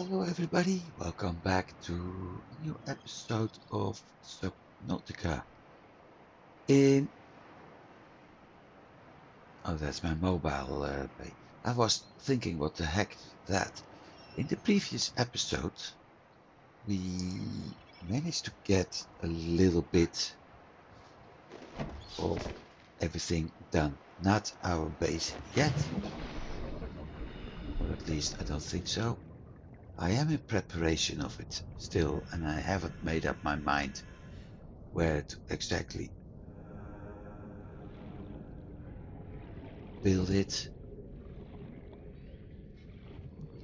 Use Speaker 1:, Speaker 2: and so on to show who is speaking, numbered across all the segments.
Speaker 1: Hello everybody, welcome back to a new episode of Subnautica. Oh, that's my mobile bay. I was thinking, what the heck is that? In the previous episode, we managed to get a little bit of everything done. Not our base yet, or at least I don't think so. I am in preparation of it still, and I haven't made up my mind where to exactly build it.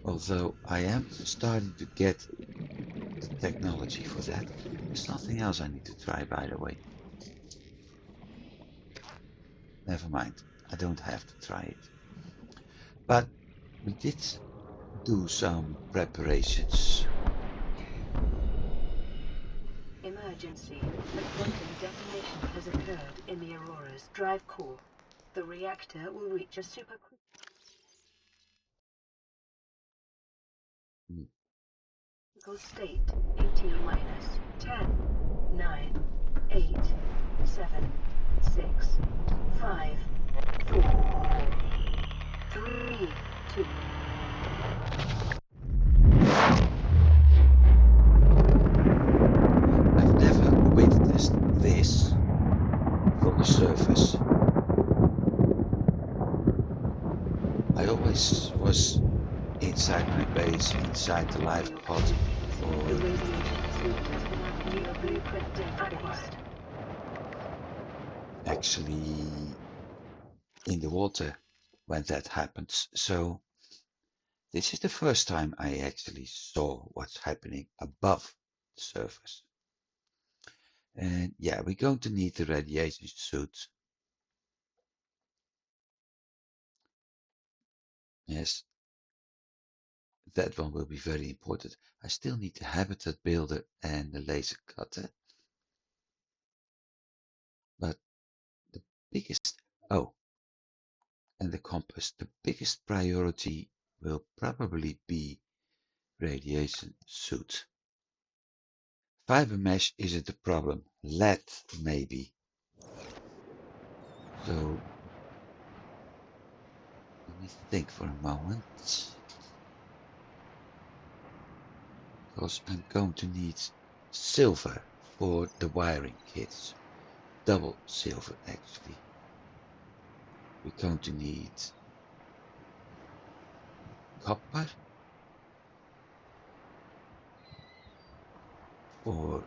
Speaker 1: Although I am starting to get the technology for that. There's something else I need to try, by the way. Never mind, I don't have to try it. But we did do some preparations.
Speaker 2: Emergency. A quantum detonation has occurred in the Aurora's drive core. The reactor will reach a supercritical state in T-minus 10, 9, 8, 7, 6, 5, 4, 3, 2.
Speaker 1: I've never witnessed this from the surface. I always was inside my base, inside the life pod
Speaker 2: The
Speaker 1: for
Speaker 2: radiation suit has been new blueprint acquired.
Speaker 1: actually in the water when that happens. So this is the first time I actually saw what's happening above the surface. And yeah, we're going to need the radiation suit. Yes, that one will be very important. I still need the habitat builder and the laser cutter. But the biggest, oh, and the compass, the biggest priority will probably be radiation suit. Fiber mesh isn't a problem. Lead maybe. So let me think for a moment. Because I'm going to need silver for the wiring kits. Double silver actually. We're going to need copper for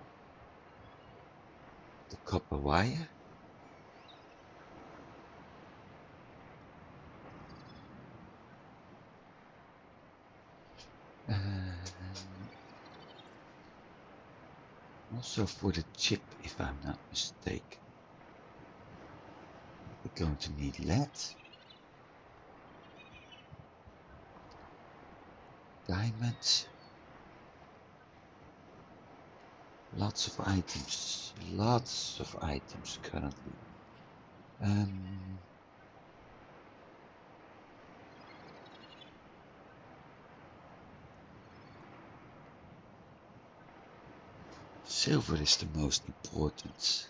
Speaker 1: the copper wire. Also for the chip, if I'm not mistaken. We're going to need lead, diamonds, lots of items currently. Silver is the most important.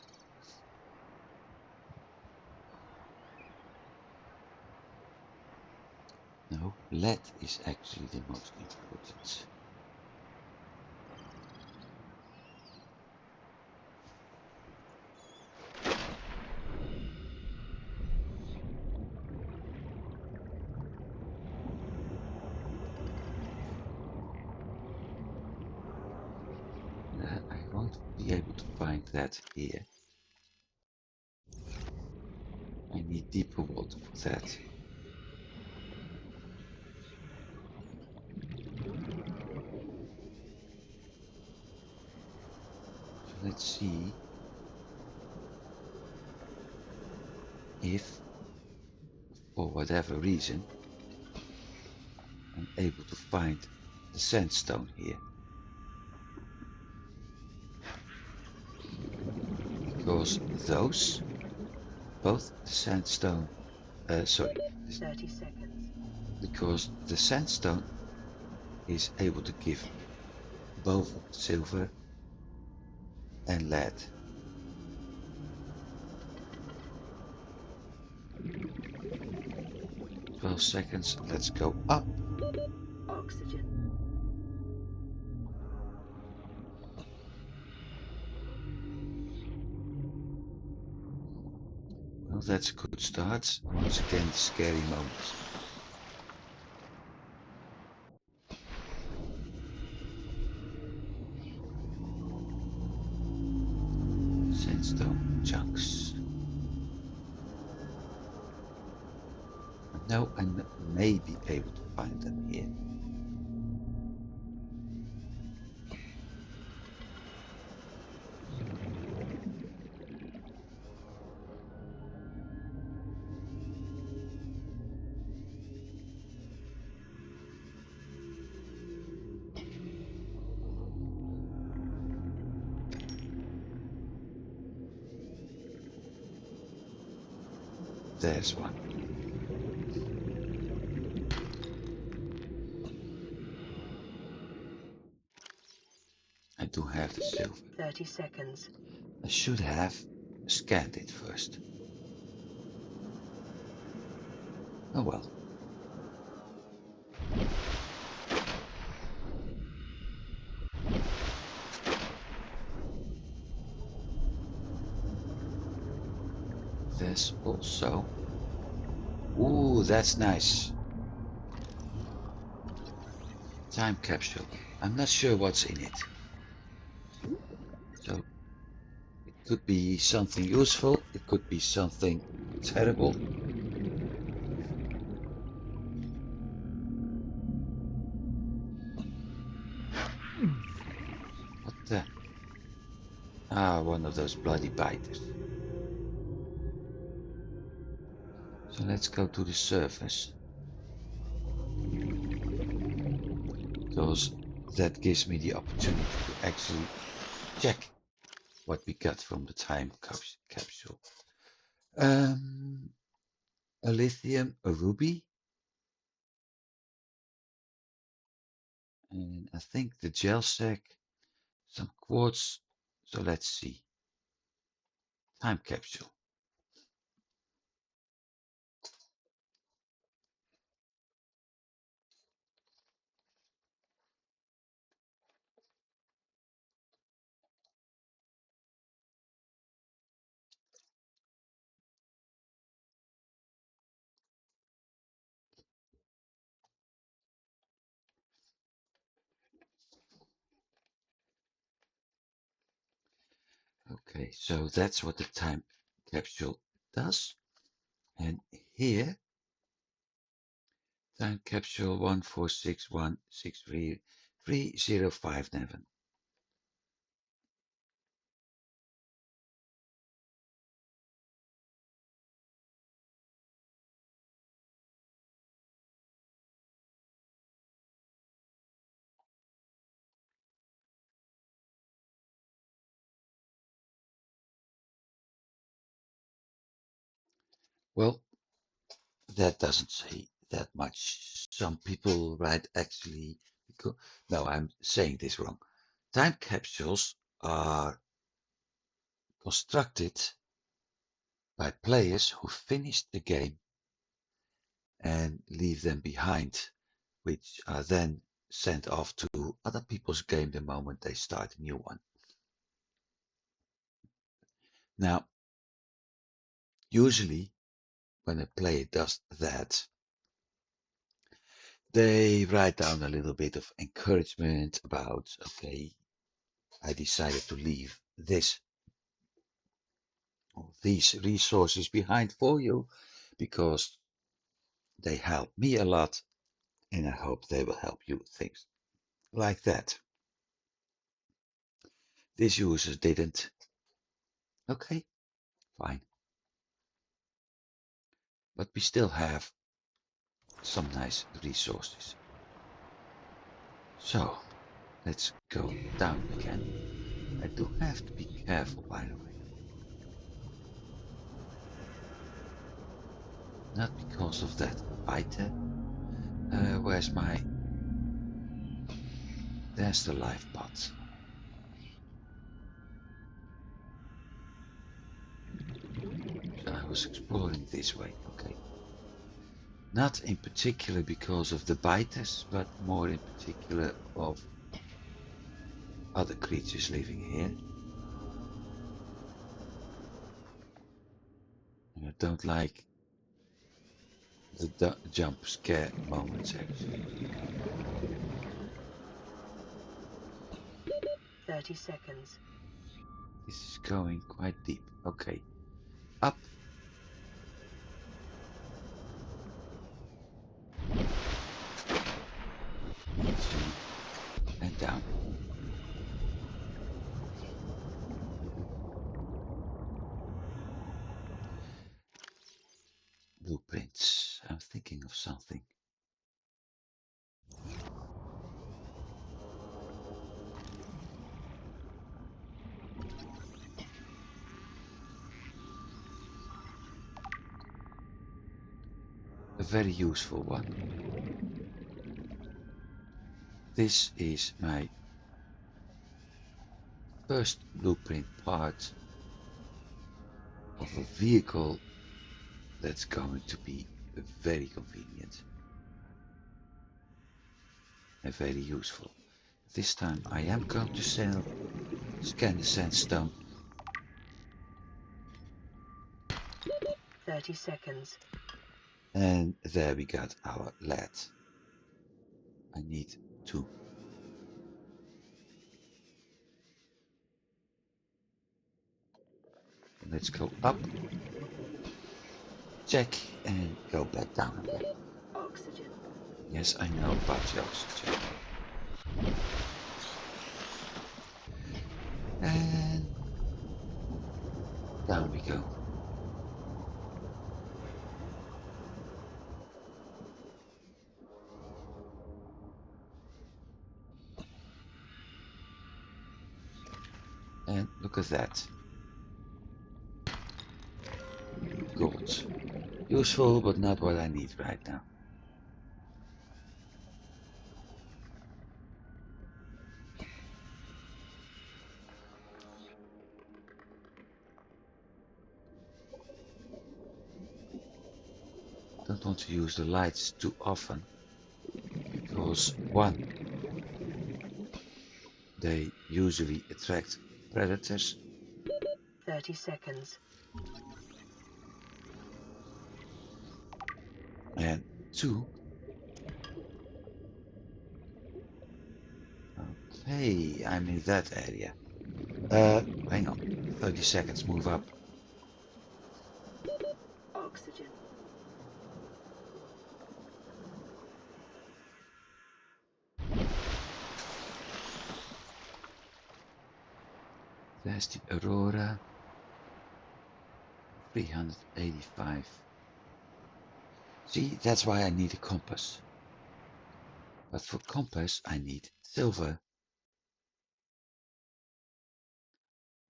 Speaker 1: No, lead is actually the most important. I won't be able to find that here. I need deeper water for that. So let's see if, for whatever reason, I'm able to find the sandstone here. Because those, both the sandstone,
Speaker 2: 30 seconds.
Speaker 1: because the sandstone is able to give both silver and lead. 12 seconds, let's go up.
Speaker 2: Oxygen.
Speaker 1: Well, that's a good start. Once again, scary moments. Sandstone chunks. Now I may be able to find them here. There's one. I do have the silver.
Speaker 2: 30 seconds.
Speaker 1: I should have scanned it first. Oh well. There's also... Ooh, that's nice. Time capsule. I'm not sure what's in it. So it could be something useful. It could be something terrible. What the? Ah, one of those bloody biters. So let's go to the surface. Because that gives me the opportunity to actually check what we got from the time capsule. A lithium, a ruby, and I think the gel sac, some quartz. So let's see. Time capsule. Okay, so that's what the time capsule does. And here, time capsule 1461633057. Well, that doesn't say that much. Some people write actually, because, no, I'm saying this wrong. Time capsules are constructed by players who finish the game and leave them behind, which are then sent off to other people's game the moment they start a new one. Now, usually when a player does that, they write down a little bit of encouragement about, okay, I decided to leave this or these resources behind for you because they help me a lot and I hope they will help you. Things like that. This user didn't. Okay, fine. But we still have some nice resources. So let's go down again. I do have to be careful, by the way. Not because of that biter. Where's my... There's the life pod. So I was exploring this way, okay. Not in particular because of the biters, but more in particular of other creatures living here. And I don't like the jump scare moments actually.
Speaker 2: 30 seconds.
Speaker 1: This is going quite deep. Okay, up. Easy. And down. Blueprints. I'm thinking of something. A very useful one. This is my first blueprint part of a vehicle that's going to be very convenient and very useful. This time I am going to scan the sandstone.
Speaker 2: 30 seconds.
Speaker 1: And there we got our lead. I need 2. Let's go up. Check and go back down again.
Speaker 2: Oxygen.
Speaker 1: Yes, I know about the oxygen. And down we go. And look at that. Gold. Useful, but not what I need right now. Don't want to use the lights too often because 1, they usually attract predators,
Speaker 2: 30 seconds.
Speaker 1: and 2, okay, I'm in that area. Hang on, 30 seconds, move up.
Speaker 2: Oxygen.
Speaker 1: There's the Aurora, 385. See, that's why I need a compass. But for compass, I need silver.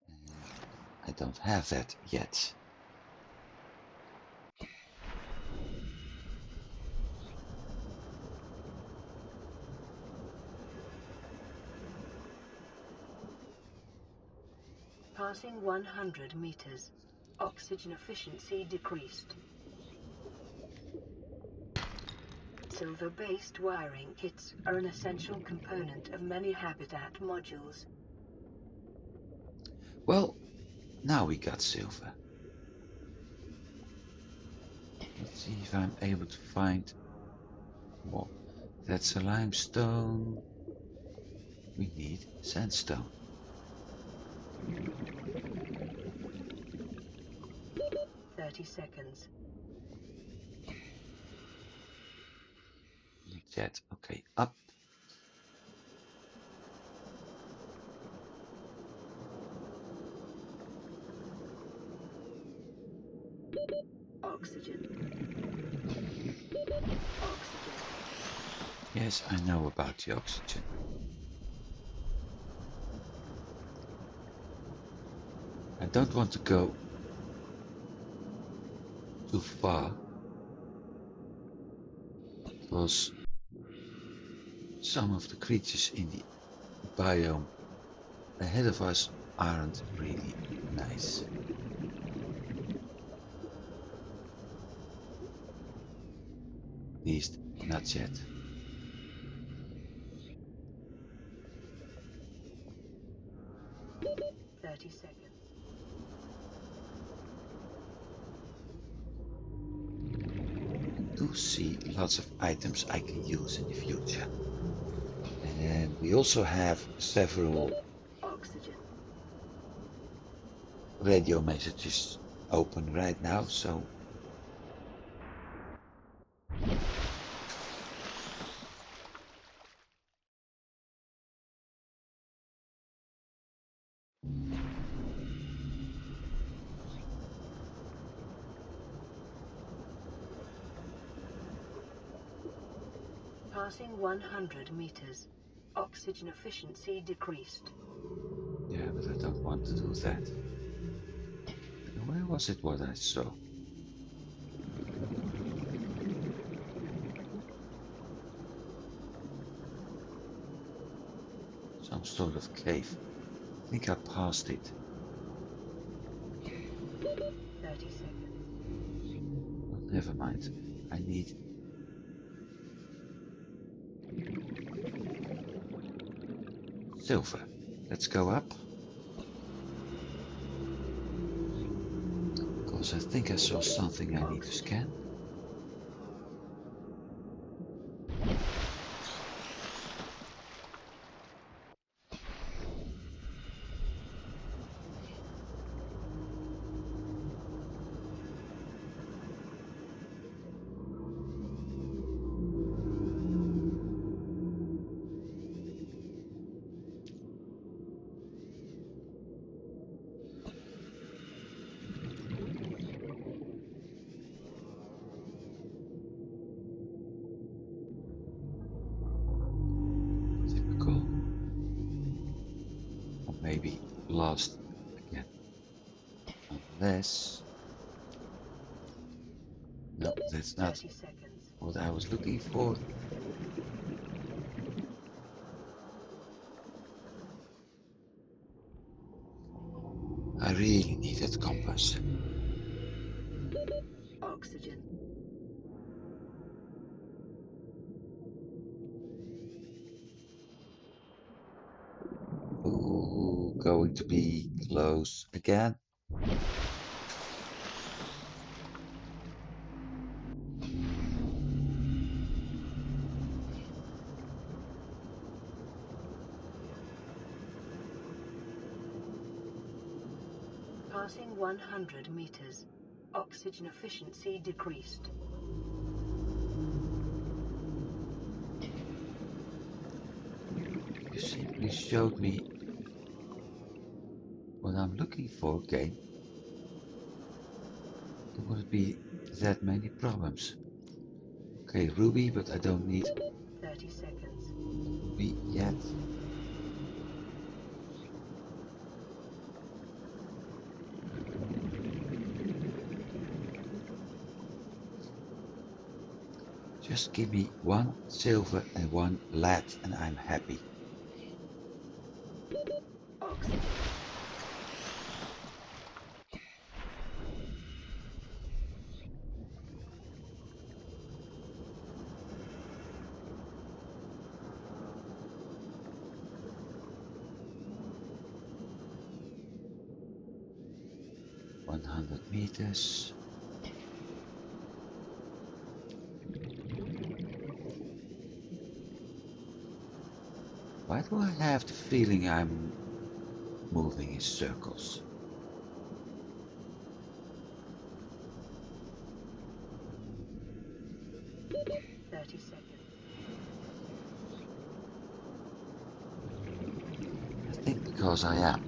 Speaker 1: And I don't have that yet.
Speaker 2: Passing 100 meters. Oxygen efficiency decreased. Silver-based wiring kits are an essential component of many habitat modules.
Speaker 1: Well, now we got silver. Let's see if I'm able to find more. That's a limestone. We need sandstone.
Speaker 2: 30 seconds.
Speaker 1: Like that. Okay, up.
Speaker 2: Oxygen. Oxygen.
Speaker 1: Yes, I know about the oxygen. I don't want to go too far because some of the creatures in the biome ahead of us aren't really nice. At least not yet.
Speaker 2: 30 seconds.
Speaker 1: I do see lots of items I can use in the future. And we also have several
Speaker 2: Oxygen.
Speaker 1: radio messages open right now, so
Speaker 2: Passing 100 meters. Oxygen efficiency decreased.
Speaker 1: yeah, but I don't want to do that. Where was it what I saw? Some sort of cave. I think I passed it.
Speaker 2: 30 seconds.
Speaker 1: Oh, never mind. I need silver. Let's go up. Because I think I saw something I need to
Speaker 2: Oxygen.
Speaker 1: scan. Typical. Or maybe lost again. Unless... No, that's not
Speaker 2: 30 seconds.
Speaker 1: what I was looking for. I really need that compass.
Speaker 2: Oxygen.
Speaker 1: Ooh, going to be close again.
Speaker 2: Passing 100 meters. Oxygen efficiency decreased.
Speaker 1: You simply showed me what I'm looking for, game. There wouldn't be that many problems. Okay, ruby, but I don't need
Speaker 2: 30 seconds.
Speaker 1: ruby yet. Just give me one silver and one lead and I'm happy.
Speaker 2: Oxygen.
Speaker 1: 100 meters. Why do I have the feeling I'm moving in circles?
Speaker 2: 30 seconds.
Speaker 1: I think because I am.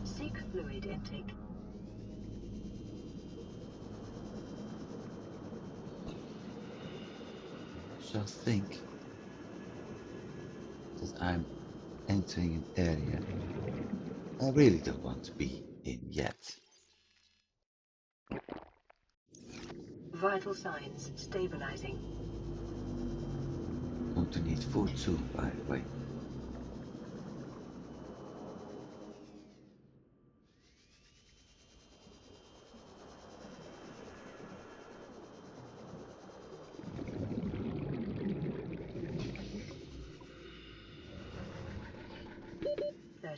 Speaker 2: Seek fluid intake.
Speaker 1: So think that I'm entering an area I really don't want to be in yet.
Speaker 2: Vital signs stabilizing.
Speaker 1: Going to need food too, by the way.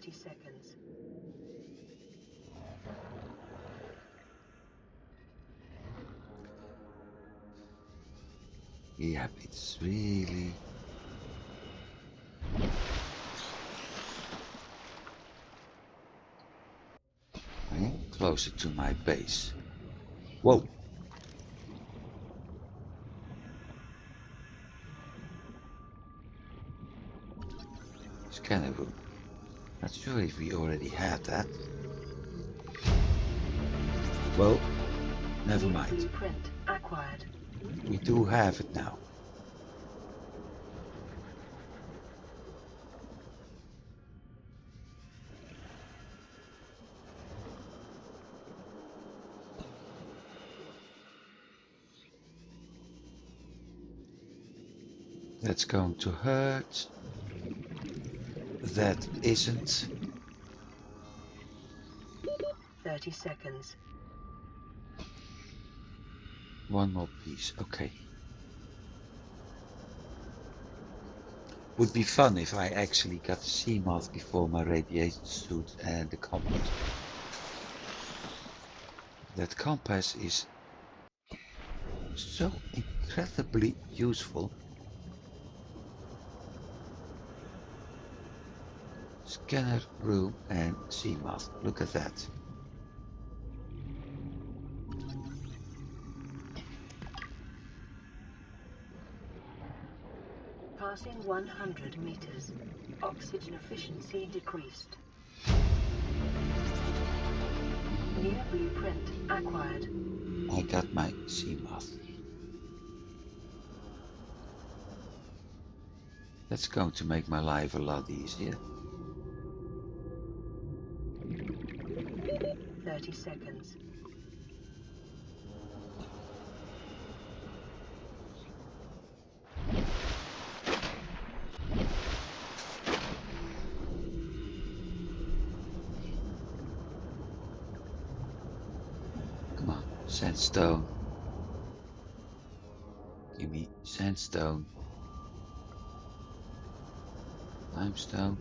Speaker 2: Seconds.
Speaker 1: Yep, it's really... I am closer to my base. Whoa! Scanner room. Not sure if we already had that. Well, never mind.
Speaker 2: Blueprint acquired.
Speaker 1: We do have it now. That's going to hurt. That isn't.
Speaker 2: 30 seconds.
Speaker 1: One more piece. Okay. Would be fun if I actually got the Seamoth before my radiation suit and the compass. That compass is so incredibly useful. Scanner room and Seamoth. Look at that.
Speaker 2: Passing 100 meters. Oxygen efficiency decreased. New blueprint acquired.
Speaker 1: I got my Seamoth. That's going to make my life a lot easier.
Speaker 2: 30 seconds.
Speaker 1: Come on, sandstone. Give me sandstone. Limestone.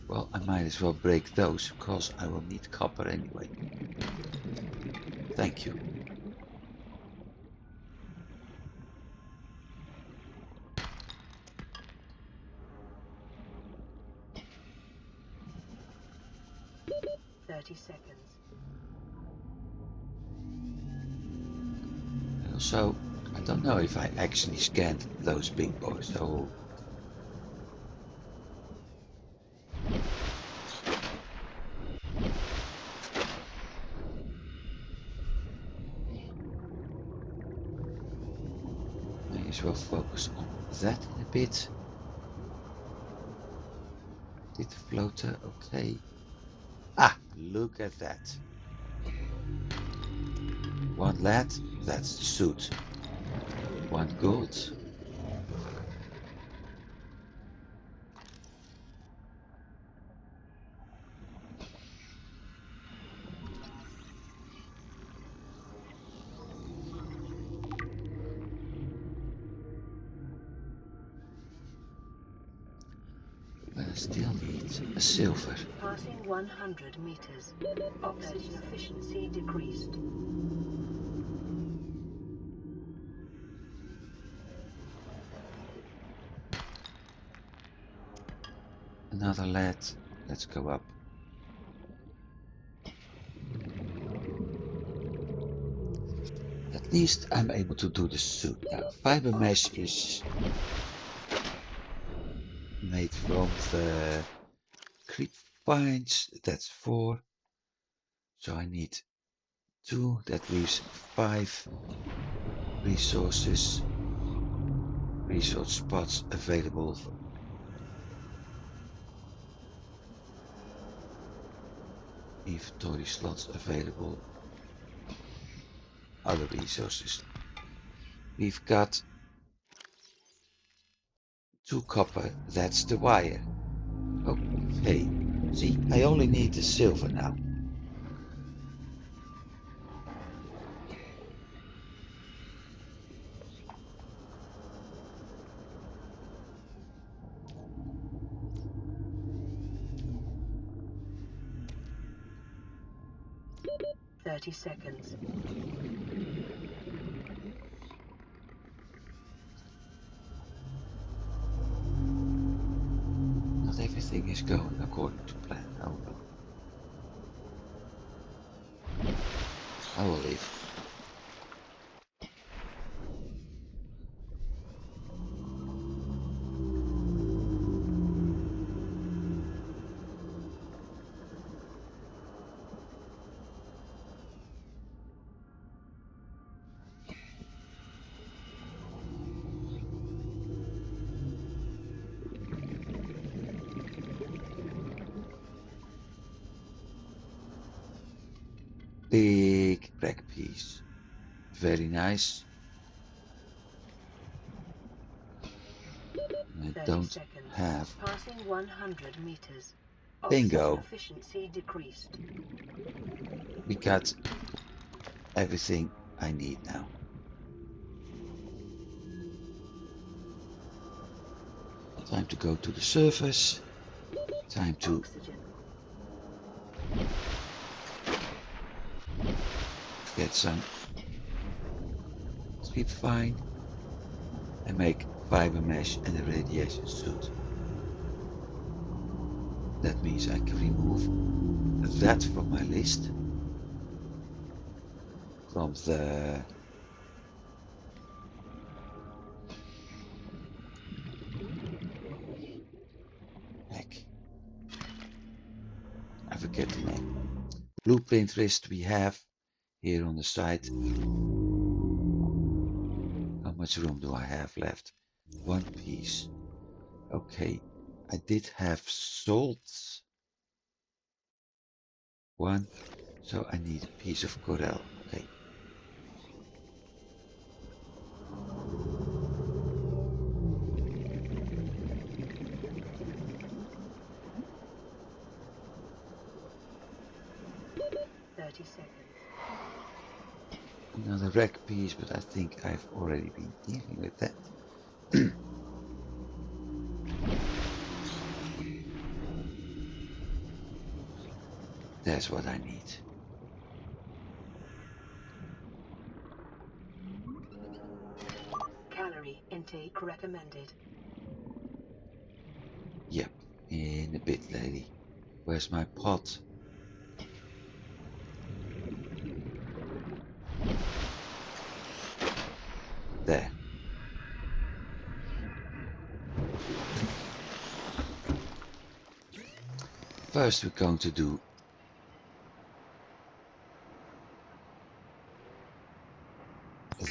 Speaker 1: Well, I might as well break those, because I will need copper anyway. Thank you.
Speaker 2: Seconds.
Speaker 1: Also, I don't know if I actually scanned those big boys, so... May as well focus on that in a bit. Did the floater, okay. Ah, look at that. One lead, that's the suit. One gold. But I still need a silver.
Speaker 2: Passing 100 meters. Oxygen efficiency decreased.
Speaker 1: Another lead. Let's go up. At least I'm able to do the suit now. Fiber mesh is made from the creep vines. That's 4. So I need 2. That leaves 5 resource spots available. Inventory slots available. Other resources. We've got 2 copper. That's the wire. Okay. See, I only need the silver now.
Speaker 2: Thirty seconds.
Speaker 1: Not everything is going according to plan. Oh well. I will live. Big black piece. Very nice. I
Speaker 2: 30
Speaker 1: don't
Speaker 2: seconds.
Speaker 1: have.
Speaker 2: Passing 100 meters.
Speaker 1: Bingo.
Speaker 2: Oxygen efficiency decreased.
Speaker 1: We got everything I need now. Time to go to the surface. Time to
Speaker 2: Oxygen.
Speaker 1: get some sleep fine and make fiber mesh and a radiation suit. That means I can remove that from my list. From the heck. I forget the name. Blueprint list we have here on the side. How much room do I have left? 1 piece. Okay. I did have salt. 1. So I need a piece of coral. Okay. Another rack piece, but I think I've already been dealing with that. That's what I need.
Speaker 2: Calorie intake recommended.
Speaker 1: Yep, in a bit, lady. Where's my pot? There. First we're going to do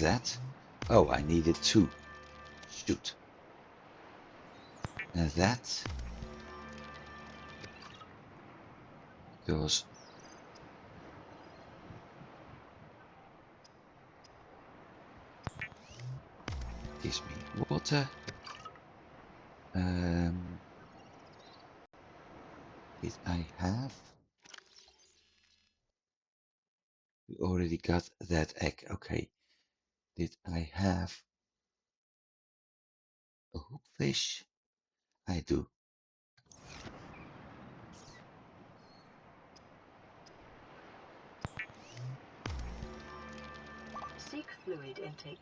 Speaker 1: that. Oh, I needed 2. Shoot. And that. Because it gives me water. Did I have? We already got that egg. Okay. Did I have a hookfish? I do.
Speaker 2: Seek fluid intake.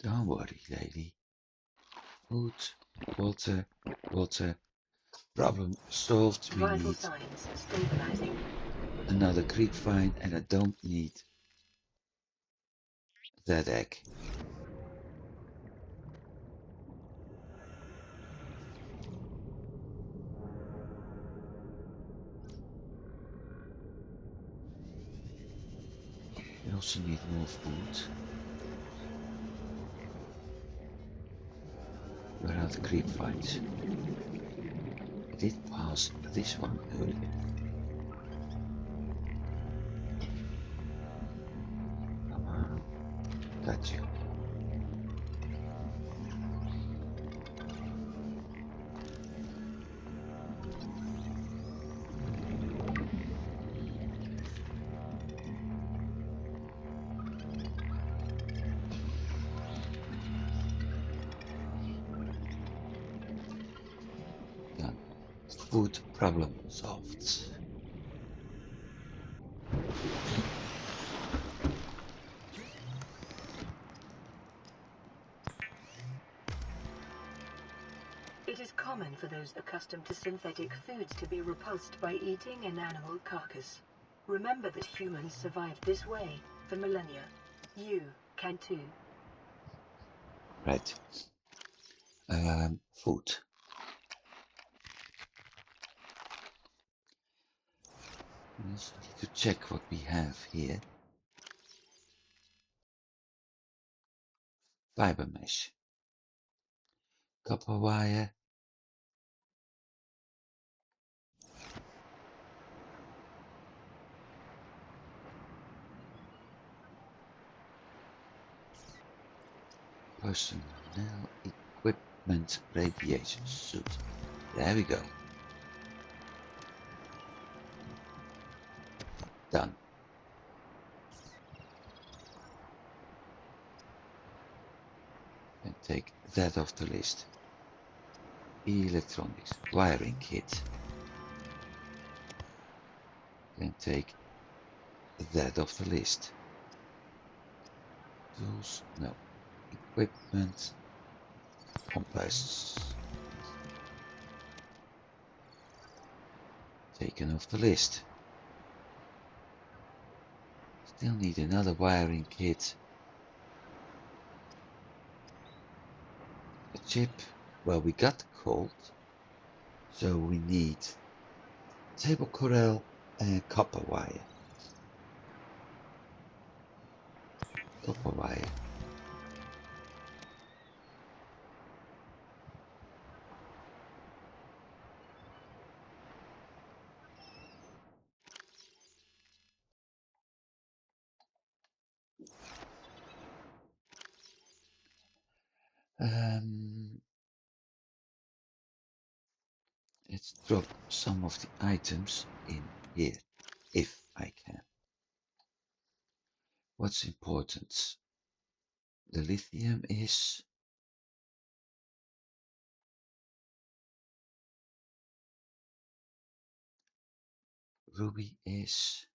Speaker 1: Don't worry, lady. Food, water, water. Problem solved. We
Speaker 2: Vital
Speaker 1: need
Speaker 2: signs stabilizing.
Speaker 1: another creek vine, and I don't need that egg. We also need more food. Where are the creep vines? I did pass this one earlier. Got you. Done. Food problem solved.
Speaker 2: It is common for those accustomed to synthetic foods to be repulsed by eating an animal carcass. Remember that humans survived this way for millennia. You can too.
Speaker 1: Right. Food. We also need to check what we have here. Fiber mesh. Copper wire. Personnel equipment radiation suit. There we go. Done. And take that off the list. Electronics. Wiring kit. Can take that off the list. Tools. No. Equipment. Compass. Taken off the list. Still need another wiring kit. A chip. Well, we got cold. So we need table coral and copper wire. Copper wire. Let's drop some of the items in here, if I can. What's important? The lithium is. Ruby is.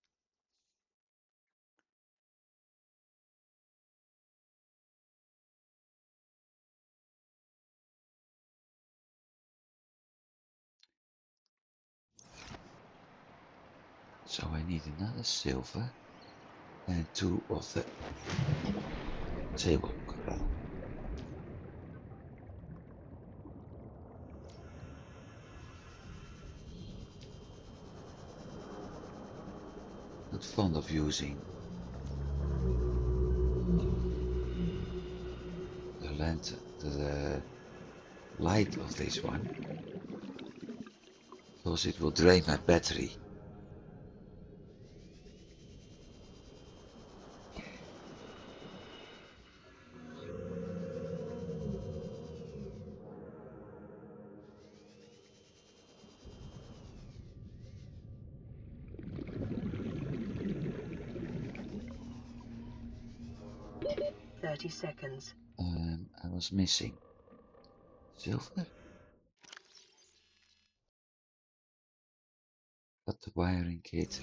Speaker 1: So I need another silver and 2 of the table coral. Not fond of using the lantern, the light of this one, because it will drain my battery.
Speaker 2: "30 seconds.
Speaker 1: I was missing silver, but the wiring kit.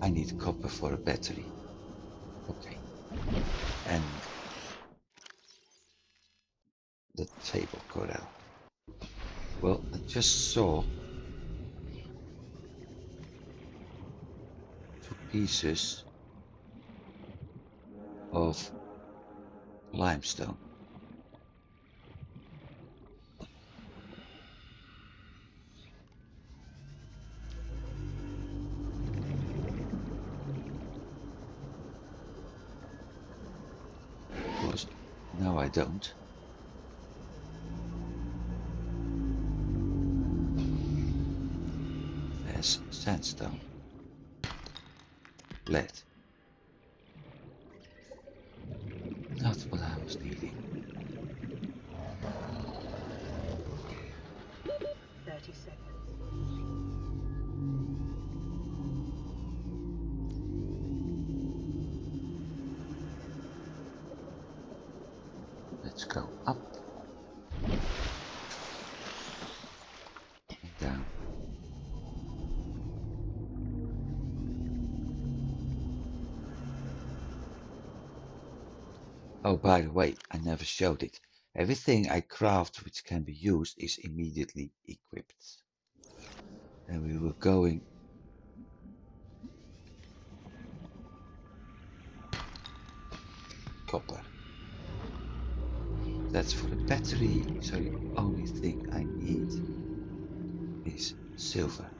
Speaker 1: I need copper for a battery. Okay. And the table coral. Well, I just saw 2 pieces of limestone. Of course, now I don't. There's sandstone. Lead. not what I was needing.
Speaker 2: 30 seconds.
Speaker 1: Let's go up and down. Oh, by the way, I never showed it. Everything I craft which can be used is immediately equipped. And we were going copper. That's for the battery, so the only thing I need is silver.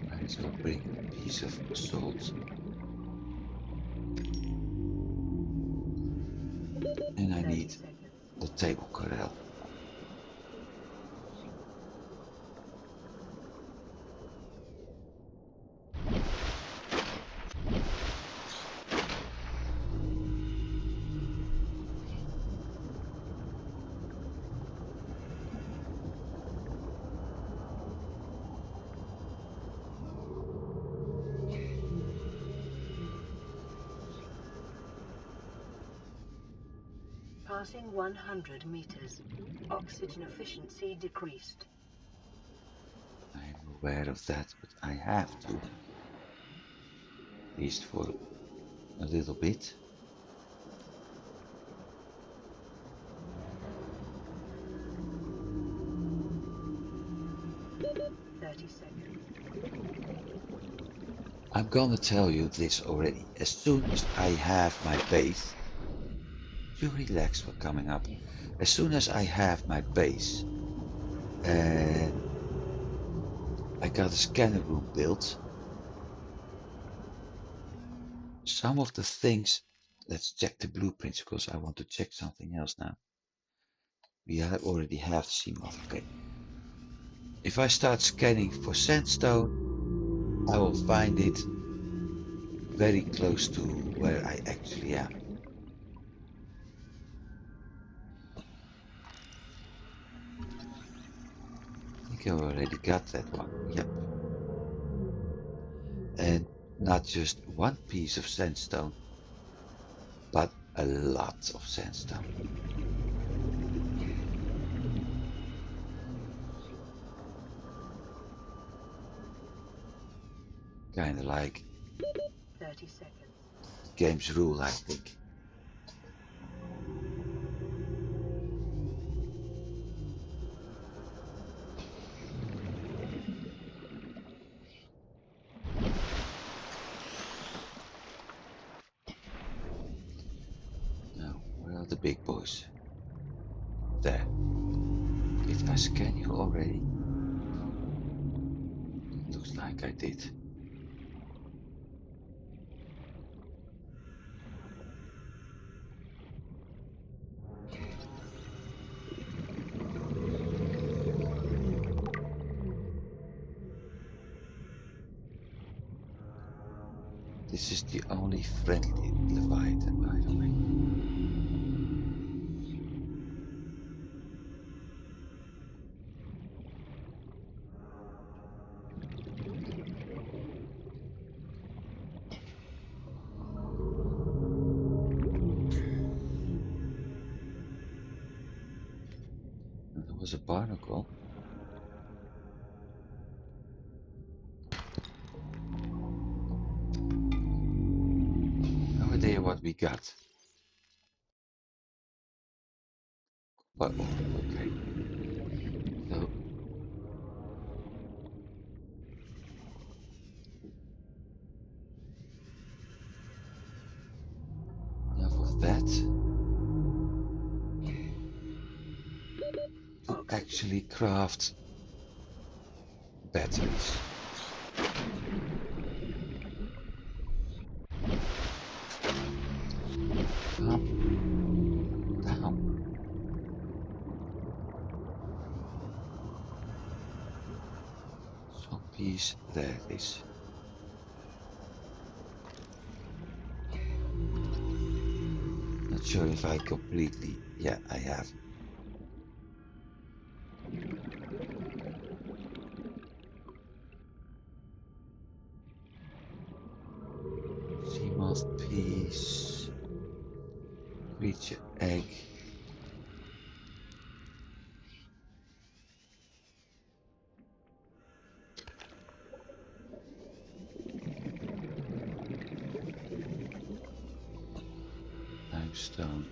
Speaker 1: Might as well bring a piece of salt. And I
Speaker 2: 30
Speaker 1: need
Speaker 2: seconds.
Speaker 1: the table corral.
Speaker 2: Passing 100 meters. Oxygen efficiency decreased.
Speaker 1: I'm aware of that, but I have to. At least for a little bit. I'm gonna tell you this already. As soon as I have my base, you relax for coming up. As soon as I have my base and I got a scanner room built, some of the things, let's check the blueprints because I want to check something else now. We already have Seamoth, okay. If I start scanning for sandstone, I will find it very close to where I actually am. I think I already got that one, yep. And not just one piece of sandstone, but a lot of sandstone. Kinda like
Speaker 2: 30 seconds.
Speaker 1: game's rule, I think. Now, where are the big boys? There. Did I scan you already? Looks like I did. This is the only friendly Leviathan, by the way. And there was a barnacle. No idea what we got. But okay. So enough of that. To actually craft batteries. Calm one piece. There it is. Not sure if I completely... Yeah, I have. Seamoth piece. Creature egg. Limestone.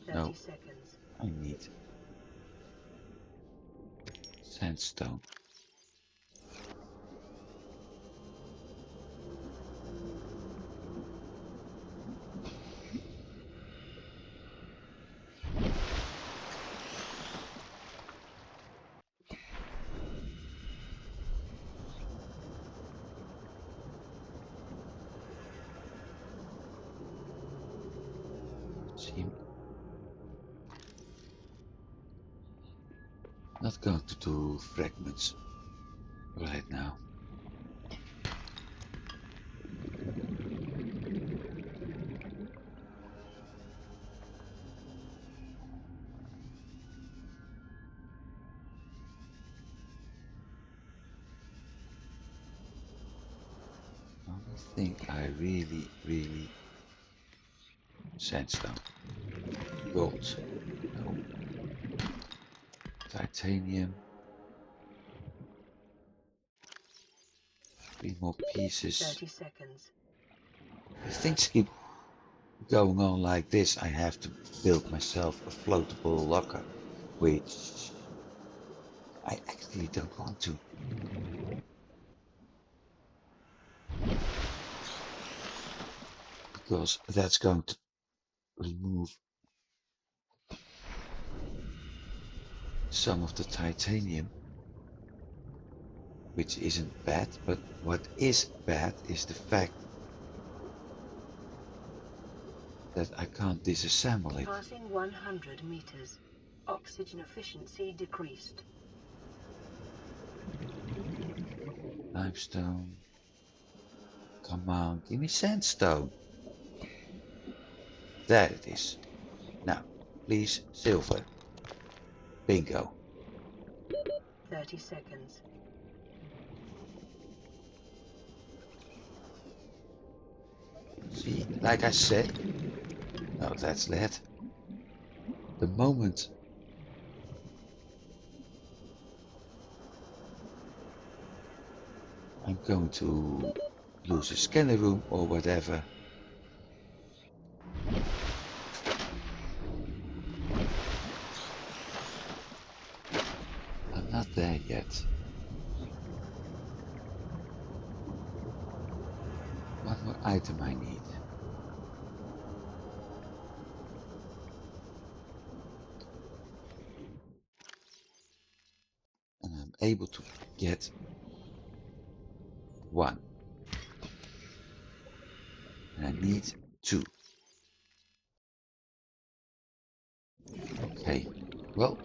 Speaker 2: 30
Speaker 1: No,
Speaker 2: seconds.
Speaker 1: I need sandstone. See, not going to do fragments right now. Only thing I really sandstone. Gold. No. Titanium. 3 more pieces.
Speaker 2: 30 seconds.
Speaker 1: If things keep going on like this, I have to build myself a floatable locker, which I actually don't want to. Because that's going to remove some of the titanium, which isn't bad, but what is bad is the fact that I can't disassemble it.
Speaker 2: Passing 100 meters. Oxygen efficiency decreased.
Speaker 1: Limestone. Come on, give me sandstone. There it is. Now, please, silver. Bingo.
Speaker 2: 30 seconds.
Speaker 1: See, like I said, no, that's lead. The moment I'm going to lose a scanner room or whatever, I'm not there yet. One more item I need. And I'm able to get one. And I need two. Okay, well,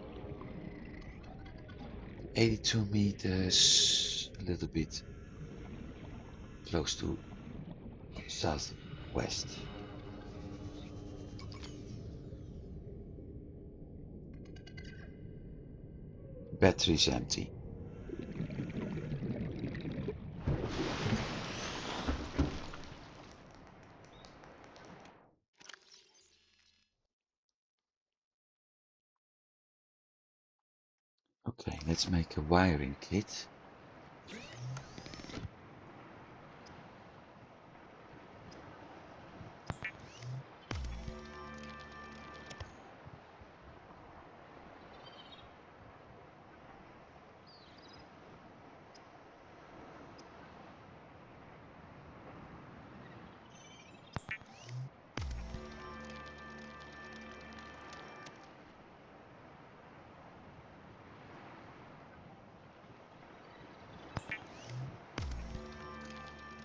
Speaker 1: 82 meters, a little bit close to southwest. Battery's empty. Okay, let's make a wiring kit.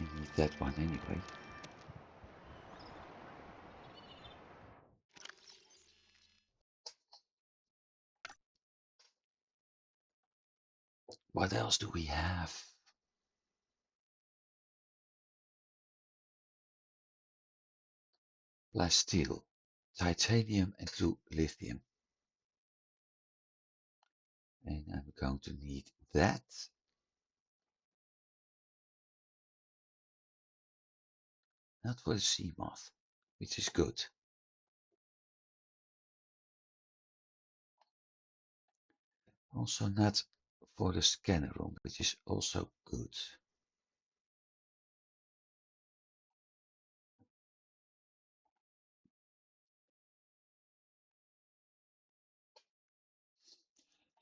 Speaker 1: We need that one anyway. What else do we have? steel, titanium and 2 lithium. And I'm going to need that. Not for the Seamoth, which is good. Also not for the scanner room, which is also good.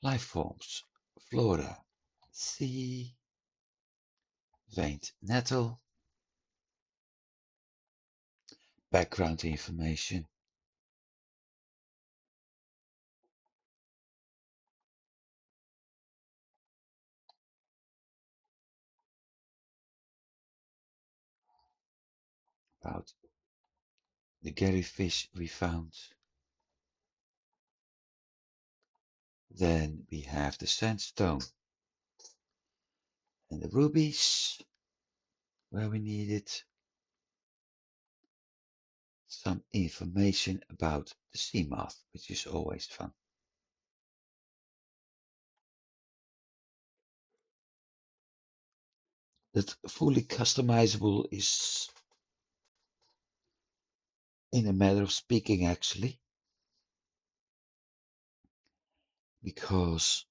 Speaker 1: Life forms, flora, sea, veined nettle, background information, about the jellyfish we found. Then we have the sandstone and the rubies where we needed some information about the Seamoth, which is always fun. That fully customizable is in a matter of speaking actually, because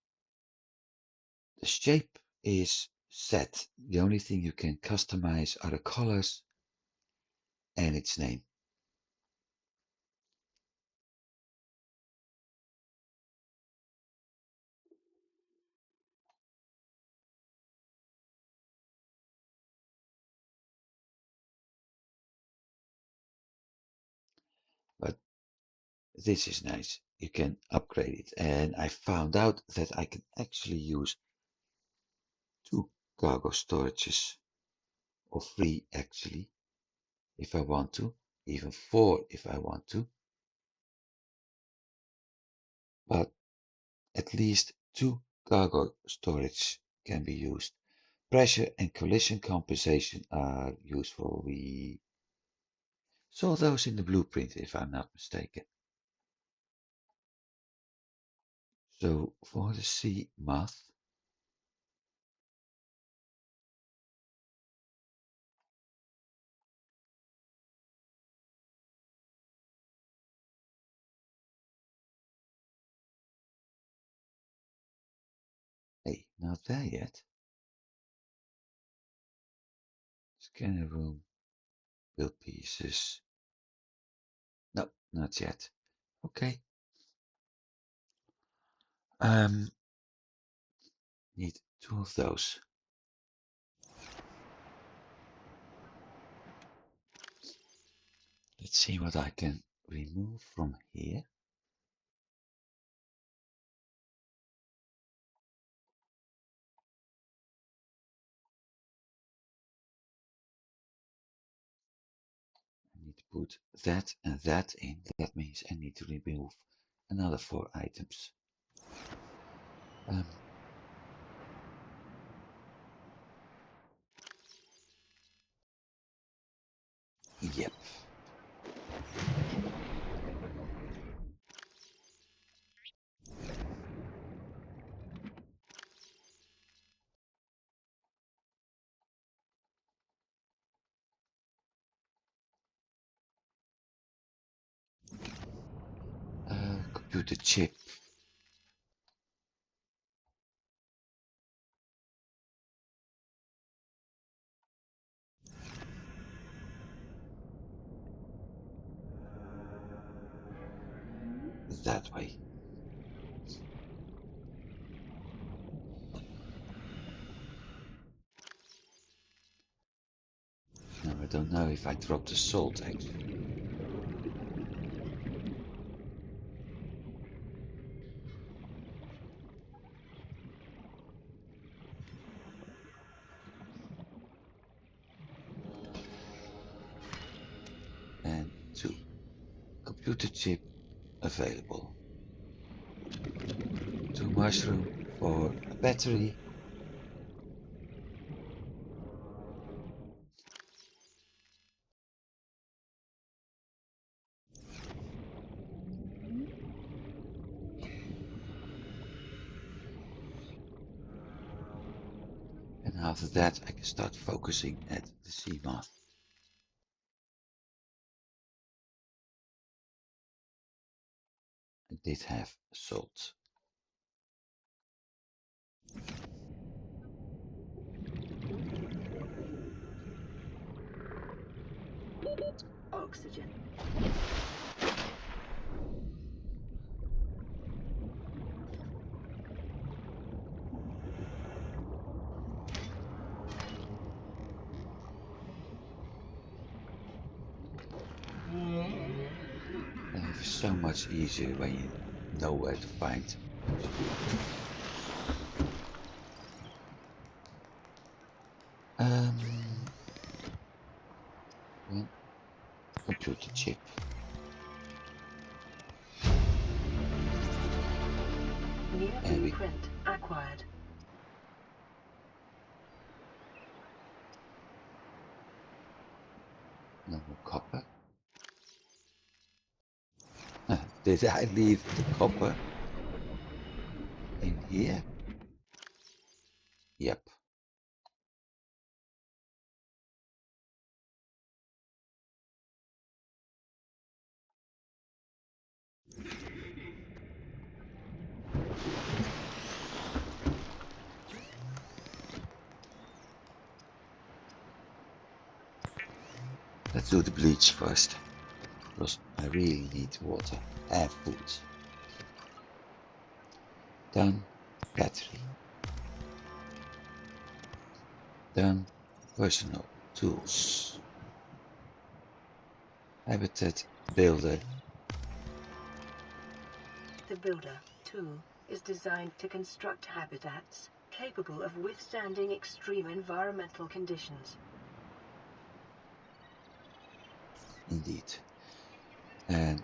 Speaker 1: the shape is set. The only thing you can customize are the colors and its name. But this is nice. You can upgrade it. And I found out that I can actually use 2 cargo storages, or 3 actually, if I want to, even 4 if I want to. But at least 2 cargo storage can be used. Pressure and collision compensation are useful. We saw those in the blueprint, if I'm not mistaken. So for the Seamoth, hey, not there yet. Scanner room, build pieces. No, not yet. Okay. Need 2 of those. Let's see what I can remove from here. I need to put that and that in. That means I need to remove another 4 items. Yep. Computer chip. That way. Now I don't know if I dropped the salt actually. And 2. Computer chip available. 2 mushroom for a battery. after that I can start focusing at the Seamoth. I did have salt.
Speaker 2: Oxygen.
Speaker 1: Life is so much easier when you know where to find oxygen. One computer chip.
Speaker 2: New
Speaker 1: And we
Speaker 2: blueprint acquired.
Speaker 1: no more copper. Did I leave the copper in here? Yep. Let's do the bleach first, because I really need water and food. Done. Battery. Done. Personal tools. Habitat builder.
Speaker 2: The Builder tool is designed to construct habitats capable of withstanding extreme environmental conditions.
Speaker 1: Indeed. And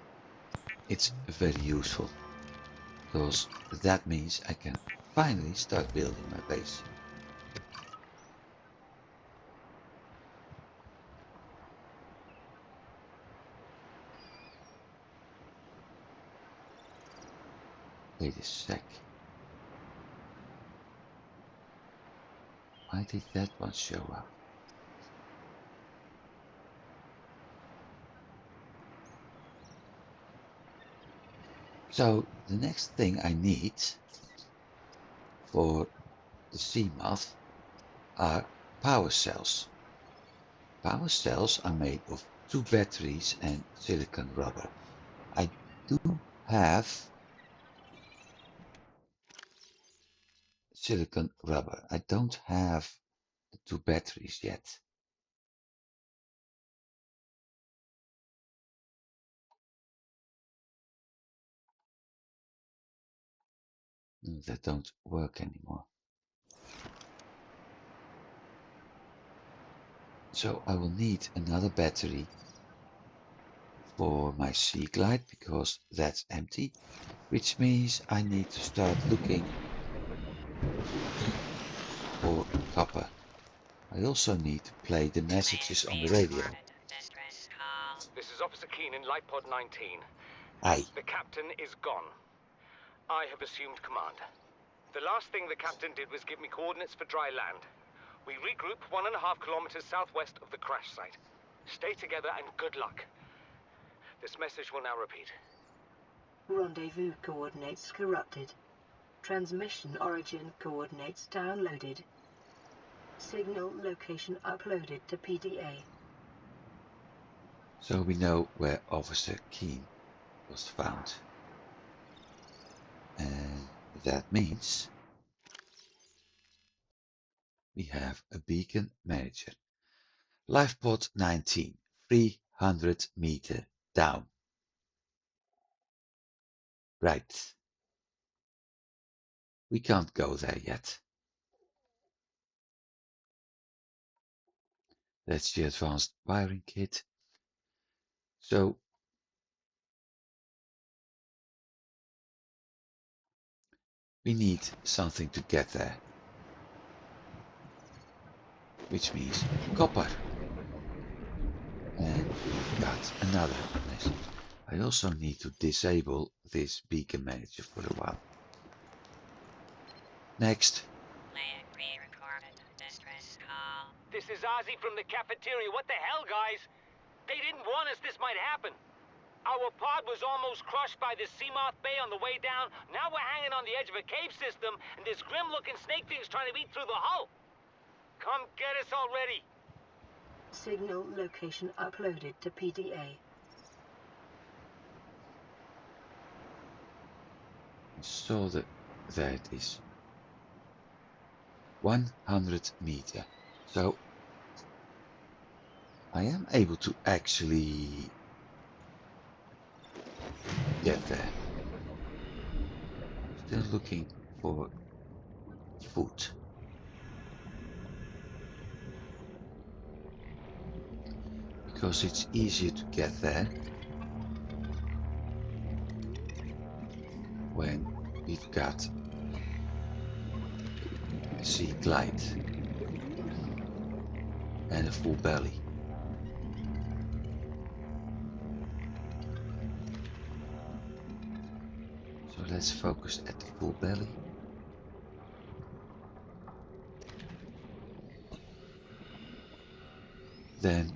Speaker 1: it's very useful, because that means I can finally start building my base. Wait a sec. Why did that one show up? So the next thing I need for the Seamoth are power cells. Power cells are made of 2 batteries and silicon rubber. I do have silicon rubber. I don't have the 2 batteries yet. No, that don't work anymore. So I will need another battery for my sea glide, because that's empty, which means I need to start looking for copper. I also need to play the messages on the radio.
Speaker 3: This is Officer Keane in Light Pod 19.
Speaker 1: Aye.
Speaker 3: The captain is gone. I have assumed command. The last thing the captain did was give me coordinates for dry land. We regroup 1.5 kilometers southwest of the crash site. Stay together and good luck. This message will now repeat.
Speaker 2: Rendezvous coordinates corrupted. Transmission origin coordinates downloaded. Signal location uploaded to PDA.
Speaker 1: So we know where Officer Keane was found. And that means we have a beacon manager. Life pod 19, 300 meter down. Right. We can't go there yet. That's the advanced wiring kit. So we need something to get there, which means copper. And we've got another message. I also need to disable this beacon manager for a while. Next.
Speaker 3: This is Ozzy from the cafeteria. What the hell, guys? They didn't warn us this might happen. Our pod was almost crushed by the Seamoth Bay on the way down. Now we're hanging on the edge of a cave system, and this grim-looking snake thing's trying to eat through the hull. Come get us already.
Speaker 2: Signal location uploaded to PDA.
Speaker 1: So there it is. 100 meter. So I am able to actually get there. Still looking for food. Because it's easier to get there when we've got a sea glide and a full belly. So let's focus at the full belly. Then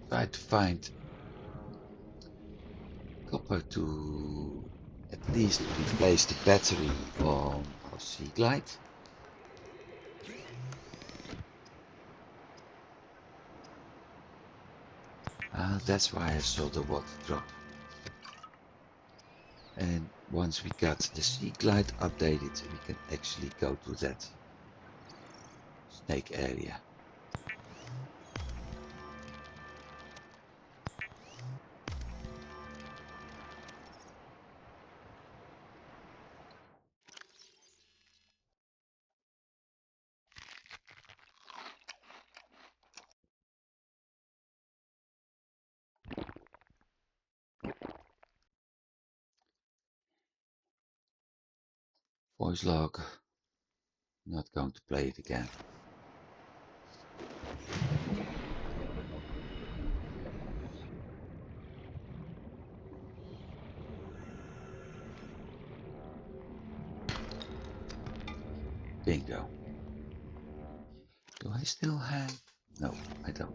Speaker 1: try to find copper to at least replace the battery on our sea glide. That's why I saw the water drop. And once we got the sea glide updated, we can actually go to that snake area. Voice log. Not going to play it again. Bingo. Do I still have? No, I don't.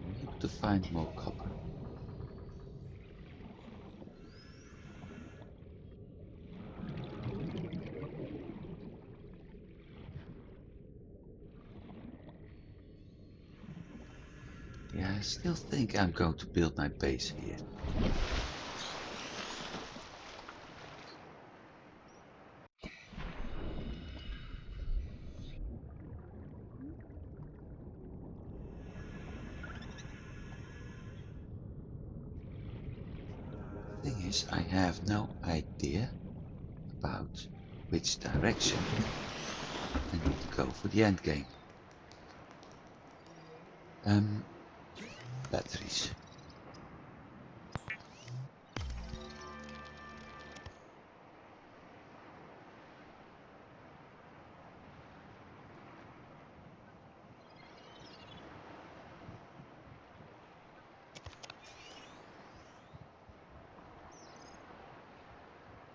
Speaker 1: I need to find more copper. Yeah, I still think I'm going to build my base here. Thing is, I have no idea about which direction I need to go for the end game. Batteries.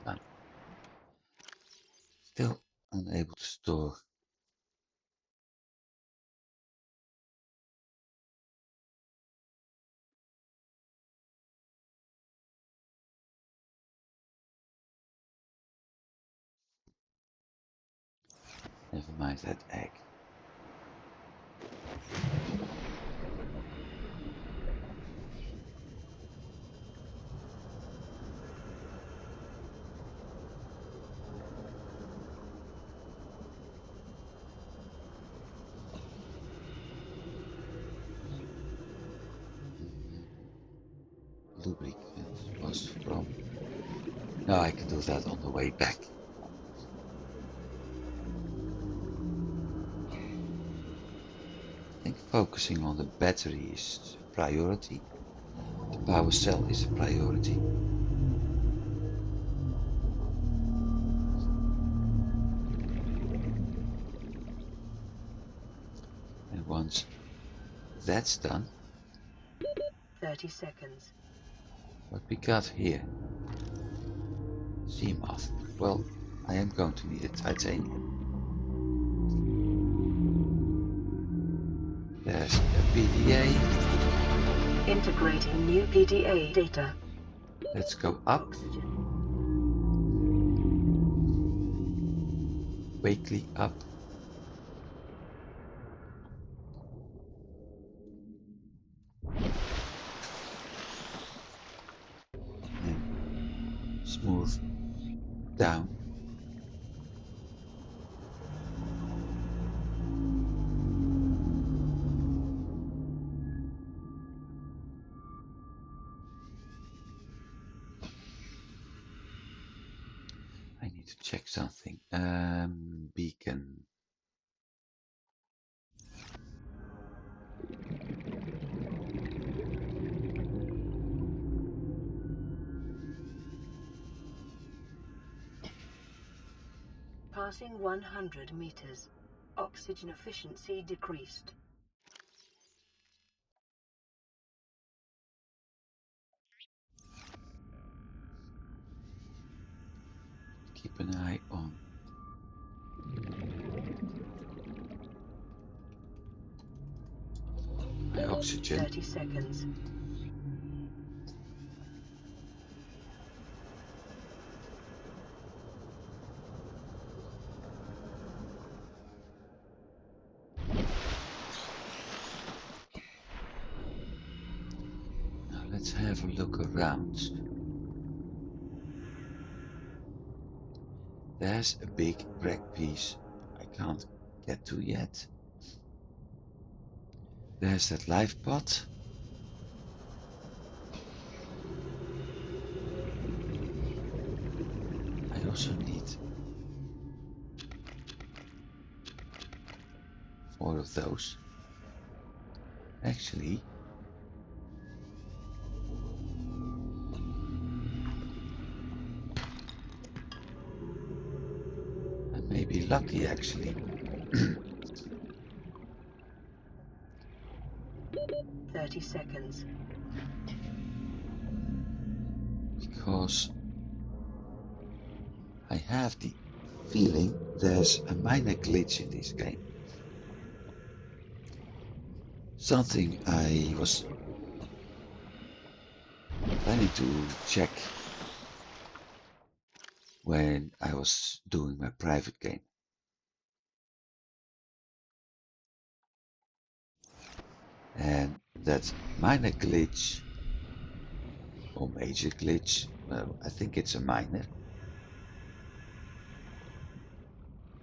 Speaker 1: Done. Still unable to store. Never mind that egg. Lubricant was from. No, I can do that on the way back. I think focusing on the battery is a priority. The power cell is a priority. that's done.
Speaker 2: 30 seconds.
Speaker 1: What we got here? Seamoth. Well, I am going to need a titanium. There's a PDA.
Speaker 2: Integrating new PDA data.
Speaker 1: Let's go up.
Speaker 2: Oxygen.
Speaker 1: Quickly up. And smooth down. I need to check something. Beacon.
Speaker 2: Passing 100 meters. Oxygen efficiency decreased.
Speaker 1: Keep an eye on my oxygen.
Speaker 2: 30 seconds.
Speaker 1: Now let's have a look around. There's a big wreck piece I can't get to yet. There's that life pod. I also need 4 of those. Actually, I may be lucky actually.
Speaker 2: 30 seconds.
Speaker 1: Because I have the feeling there's a minor glitch in this game. Something I was planning to check when I was doing my private game. And that minor glitch, or major glitch, I think it's a minor,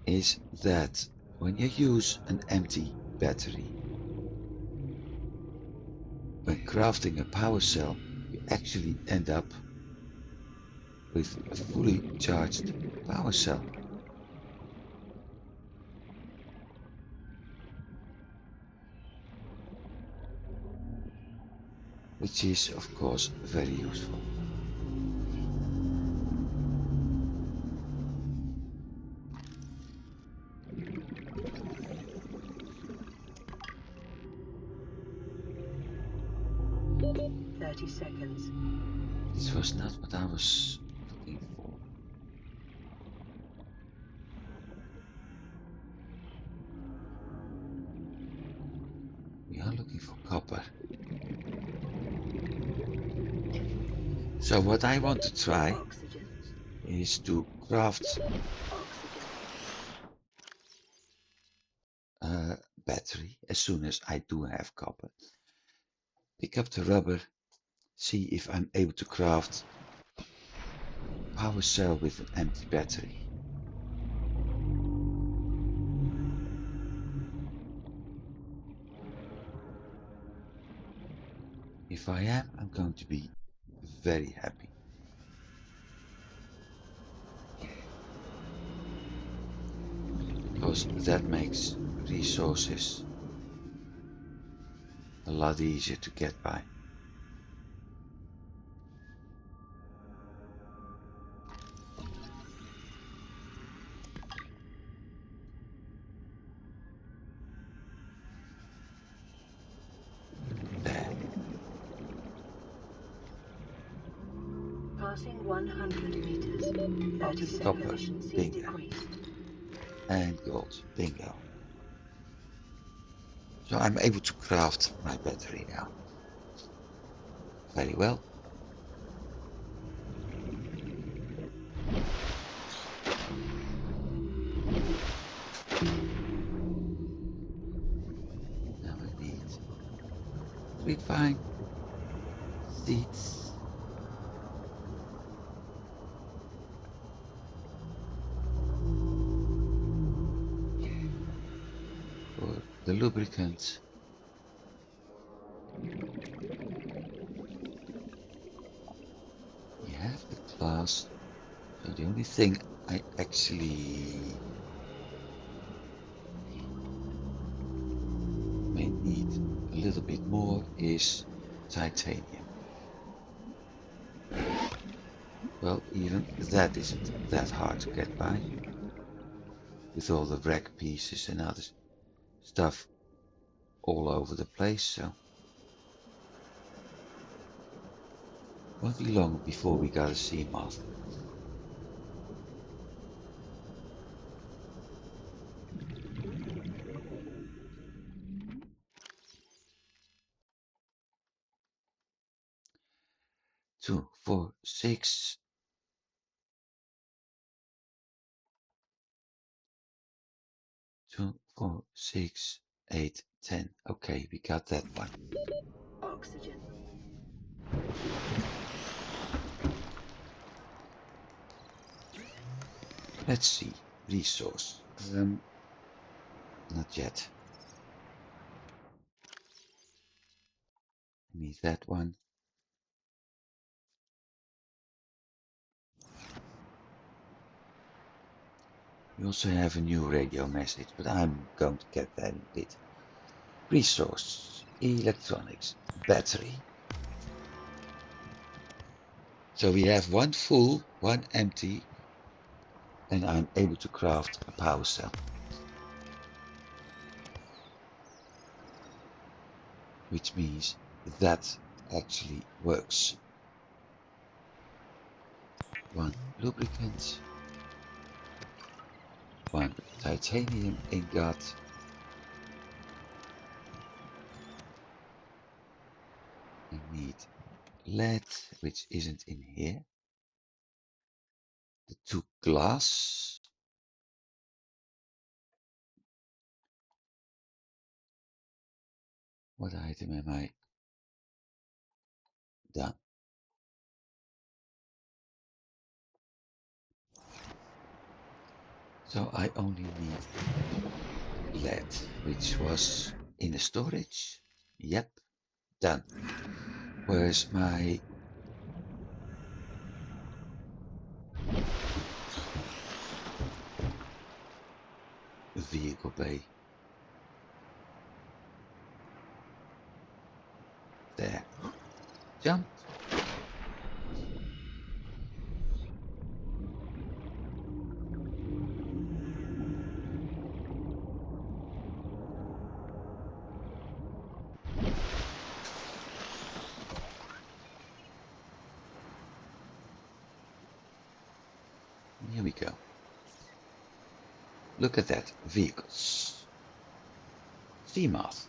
Speaker 1: is that when you use an empty battery, when crafting a power cell, you actually end up with a fully charged power cell. Which is of course very useful.
Speaker 2: Seconds.
Speaker 1: This was not what I was looking for. We are looking for copper. So what I want to try
Speaker 2: Oxygen.
Speaker 1: is to craft
Speaker 2: Oxygen.
Speaker 1: a battery as soon as I do have copper. Pick up the rubber, see if I'm able to craft a power cell with an empty battery. If I am, I'm going to be very happy. Because that makes resources a lot easier to get by.
Speaker 2: Passing 100 meters. 30-second
Speaker 1: Copper.
Speaker 2: efficiency
Speaker 1: Bingo.
Speaker 2: decreased.
Speaker 1: And gold. Bingo. So I'm able to craft my battery now. Very well. Now I need grapevine, seeds, for the lubricant. We have the glass. So the only thing I actually may need a little bit more is titanium. Well, even that isn't that hard to get by with all the wreck pieces and other stuff all over the place. So won't be long before we got a Seamoth. Two, four, six. 2, 4, 6, 8, 10. Okay, we got that one.
Speaker 2: Oxygen.
Speaker 1: Let's see. Resource. Not yet. Need that one. We also have a new radio message, but I'm going to get that in a bit. Resource. Electronics. Battery. So we have one full, one empty, and I'm able to craft a power cell. Which means that actually works. One lubricant, one titanium ingot, I need lead, which isn't in here, the 2 glass, what item am I done? So I only need lead, which was in the storage. Yep, done. Where's my vehicle bay? There. Jump. Here we go. Look at that. Vehicles. Seamoth.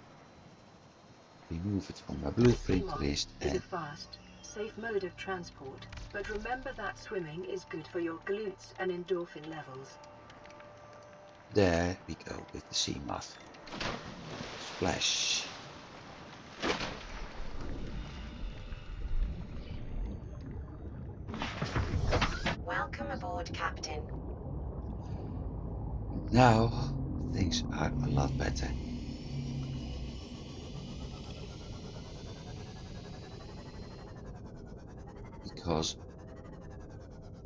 Speaker 1: Remove it from my
Speaker 2: The
Speaker 1: blueprint
Speaker 2: Seamoth
Speaker 1: list
Speaker 2: is a
Speaker 1: and
Speaker 2: fast, safe mode of transport, but remember that swimming is good for your glutes and endorphin levels.
Speaker 1: there we go with the Seamoth. Splash.
Speaker 2: Welcome aboard, Captain.
Speaker 1: Now things are a lot better. Because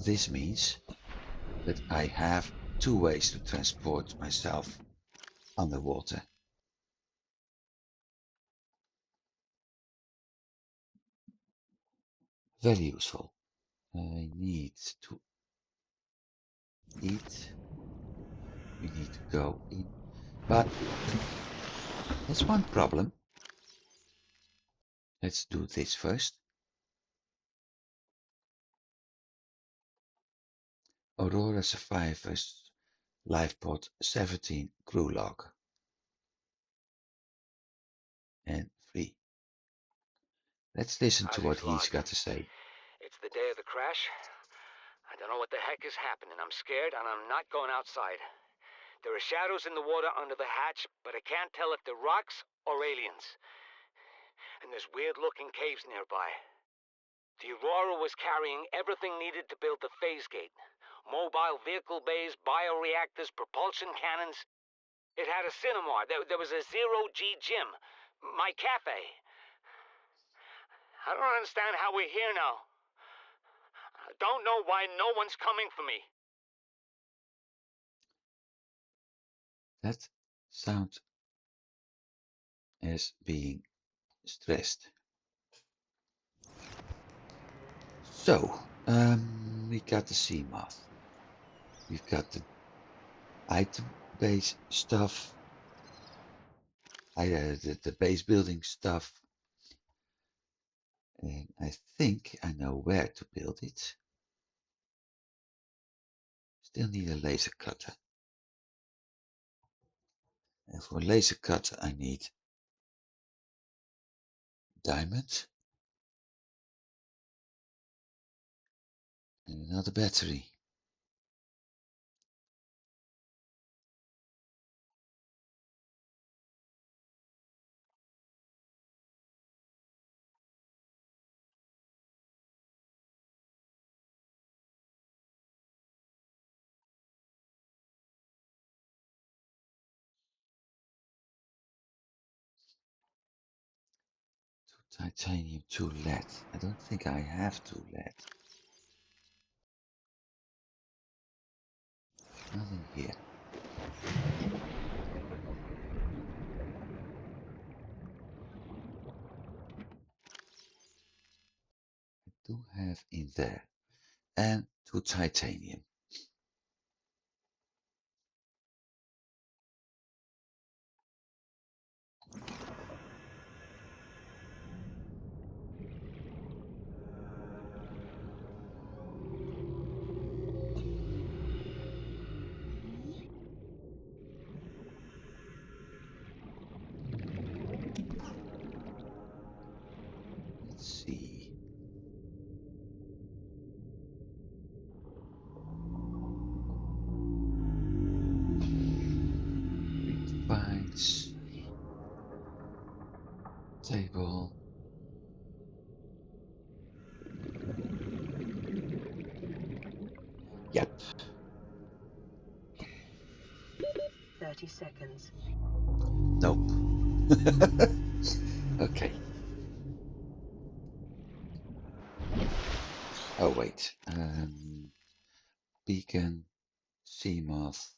Speaker 1: this means that I have 2 ways to transport myself underwater. Very useful. I need to eat. We need to go in. But there's one problem. Let's do this first. Aurora survivors lifepod 17 crew log and 3. Let's listen to what
Speaker 3: Howdy's
Speaker 1: he's
Speaker 3: log.
Speaker 1: got to say.
Speaker 3: It's the day of the crash. I don't know what the heck is happening. I'm scared and I'm not going outside. There are shadows in the water under the hatch, but I can't tell if they're rocks or aliens. And there's weird-looking caves nearby. The Aurora was carrying everything needed to build the phase gate. Mobile vehicle bays, bioreactors, propulsion cannons. It had a cinema. There was a zero-G gym. My cafe. I don't understand how we're here now. I don't know why no one's coming for me.
Speaker 1: That sounds as being stressed. So, we got the Seamoth. We've got the item-based stuff, the base building stuff, and I think I know where to build it. Still need a laser cutter. And for a laser cutter, I need diamond and another battery. Titanium, 2 lead. I don't think I have 2 lead. Nothing here. I do have in there. And 2 titanium. Let's see. Finds table. Yep.
Speaker 2: 30 seconds.
Speaker 1: Nope. Okay. Oh wait. Beacon, Seamoth,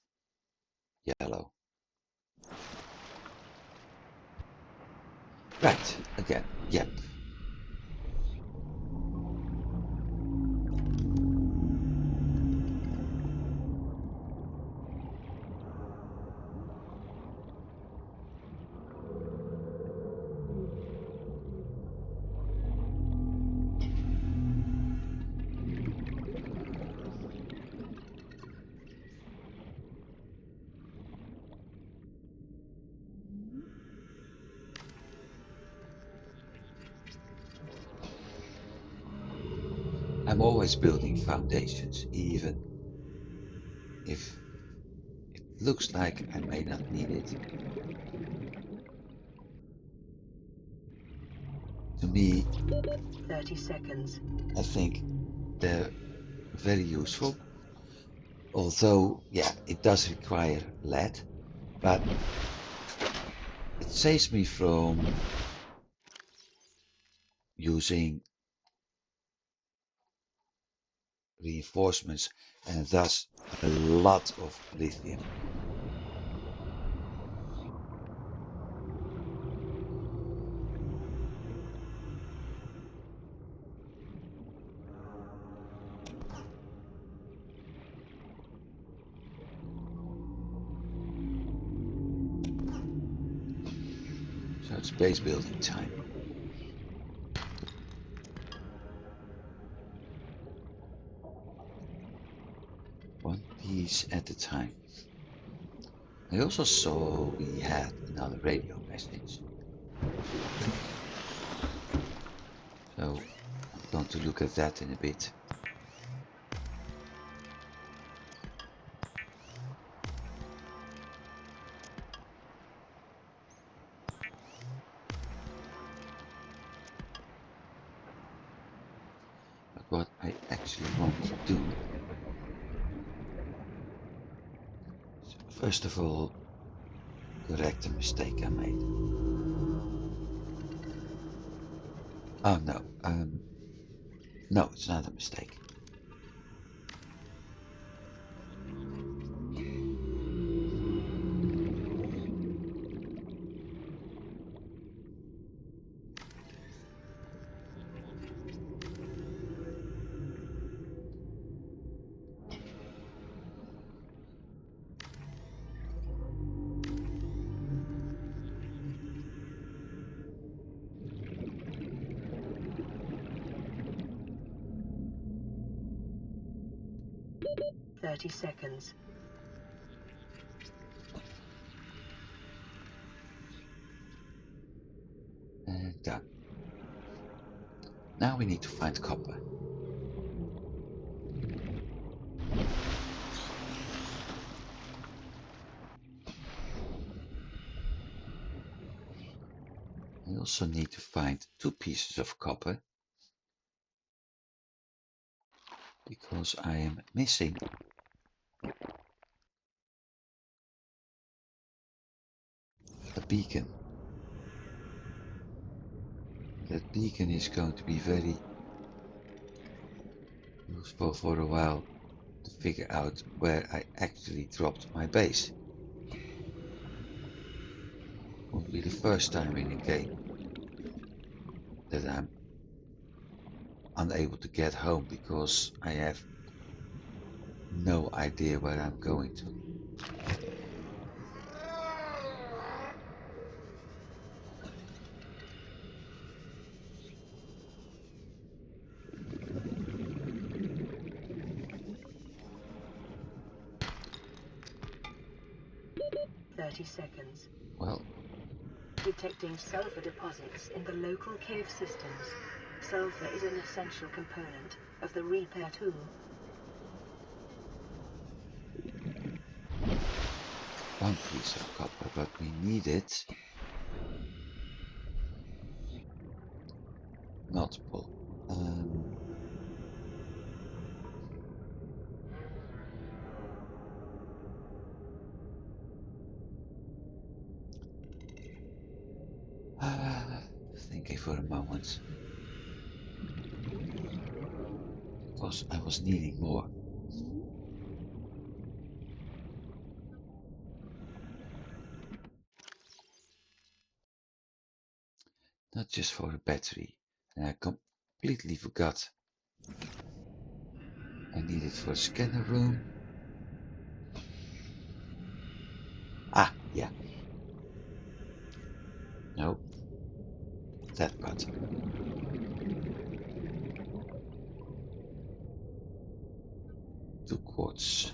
Speaker 1: yellow. Right. Again. Yep. I'm always building foundations, even if it looks like I may not need it. To me,
Speaker 2: 30 seconds.
Speaker 1: I think they're very useful. Although, yeah, it does require lead, but it saves me from using reinforcements and thus a lot of lithium. So it's base building time. piece at a time. I also saw we had another radio message. So I'm going to look at that in a bit. But what I actually want to do, so first of all, correct the mistake I made. Oh no, no, it's not a mistake.
Speaker 2: Seconds.
Speaker 1: And done. Now we need to find copper. I also need to find 2 pieces of copper because I am missing a beacon. That beacon is going to be very useful for a while to figure out where I actually dropped my base. Won't be the first time in a game that I'm unable to get home because I have no idea where I'm going to.
Speaker 2: Seconds.
Speaker 1: Well,
Speaker 2: Detecting sulfur deposits in the local cave systems. Sulfur is an essential component of the repair tool.
Speaker 1: one piece of copper, but we need it multiple. Thinking for a moment because I was needing more. Not just for a battery, and I completely forgot. I need it for a scanner room. Ah, yeah. No, that button. 2 quartz.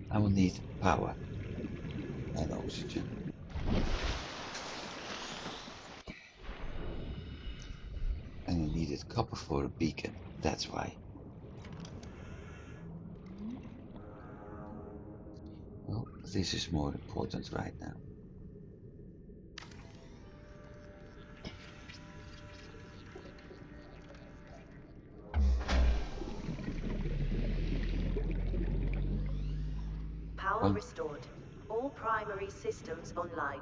Speaker 1: I will need power and oxygen. And I needed copper for a beacon, that's why. Well, this is more important right now.
Speaker 4: Power restored. All primary systems online.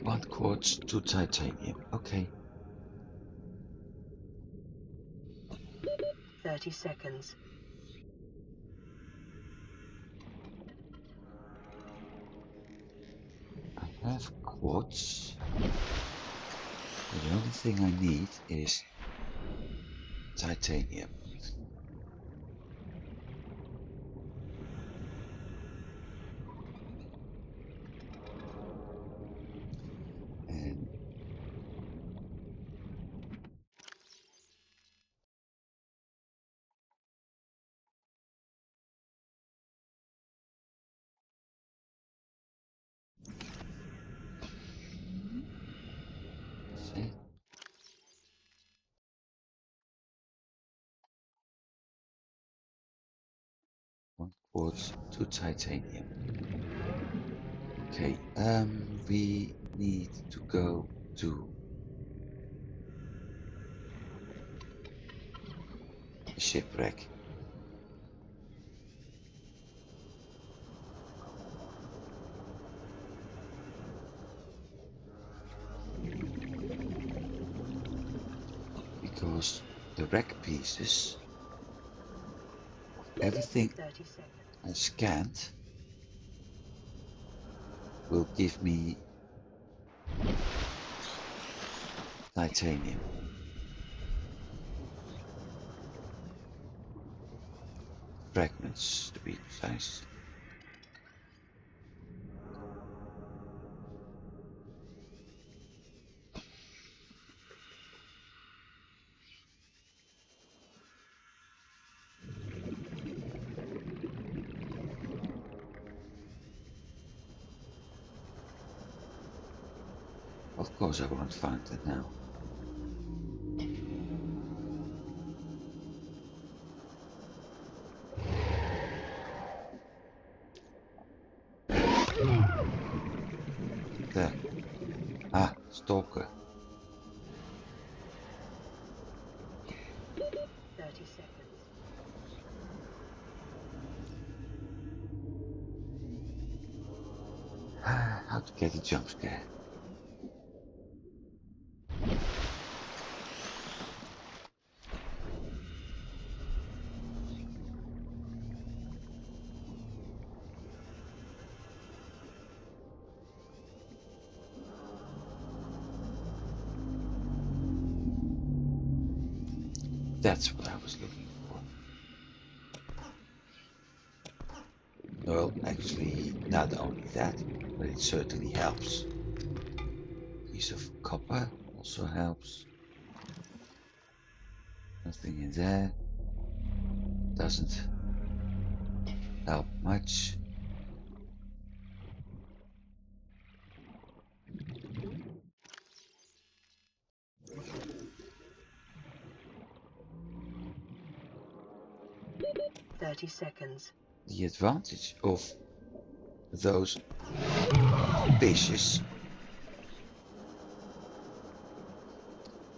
Speaker 1: One quartz, 2 titanium. Okay.
Speaker 2: 30 seconds.
Speaker 1: have quartz. And the only thing I need is titanium. And see, 1 quartz, 2 titanium. Okay, we need to go to a shipwreck. Because the wreck pieces of everything
Speaker 2: 30 seconds.
Speaker 1: I scanned will give me titanium. Fragments, to be precise. Of course I won't find it now. There. Ah, stalker.
Speaker 2: 30 seconds.
Speaker 1: How to get a jump scare. That's what I was looking for. Well, actually, not only that, but it certainly helps. Piece of copper also helps. Nothing in there. Doesn't help much.
Speaker 2: Seconds.
Speaker 1: The advantage of those fishes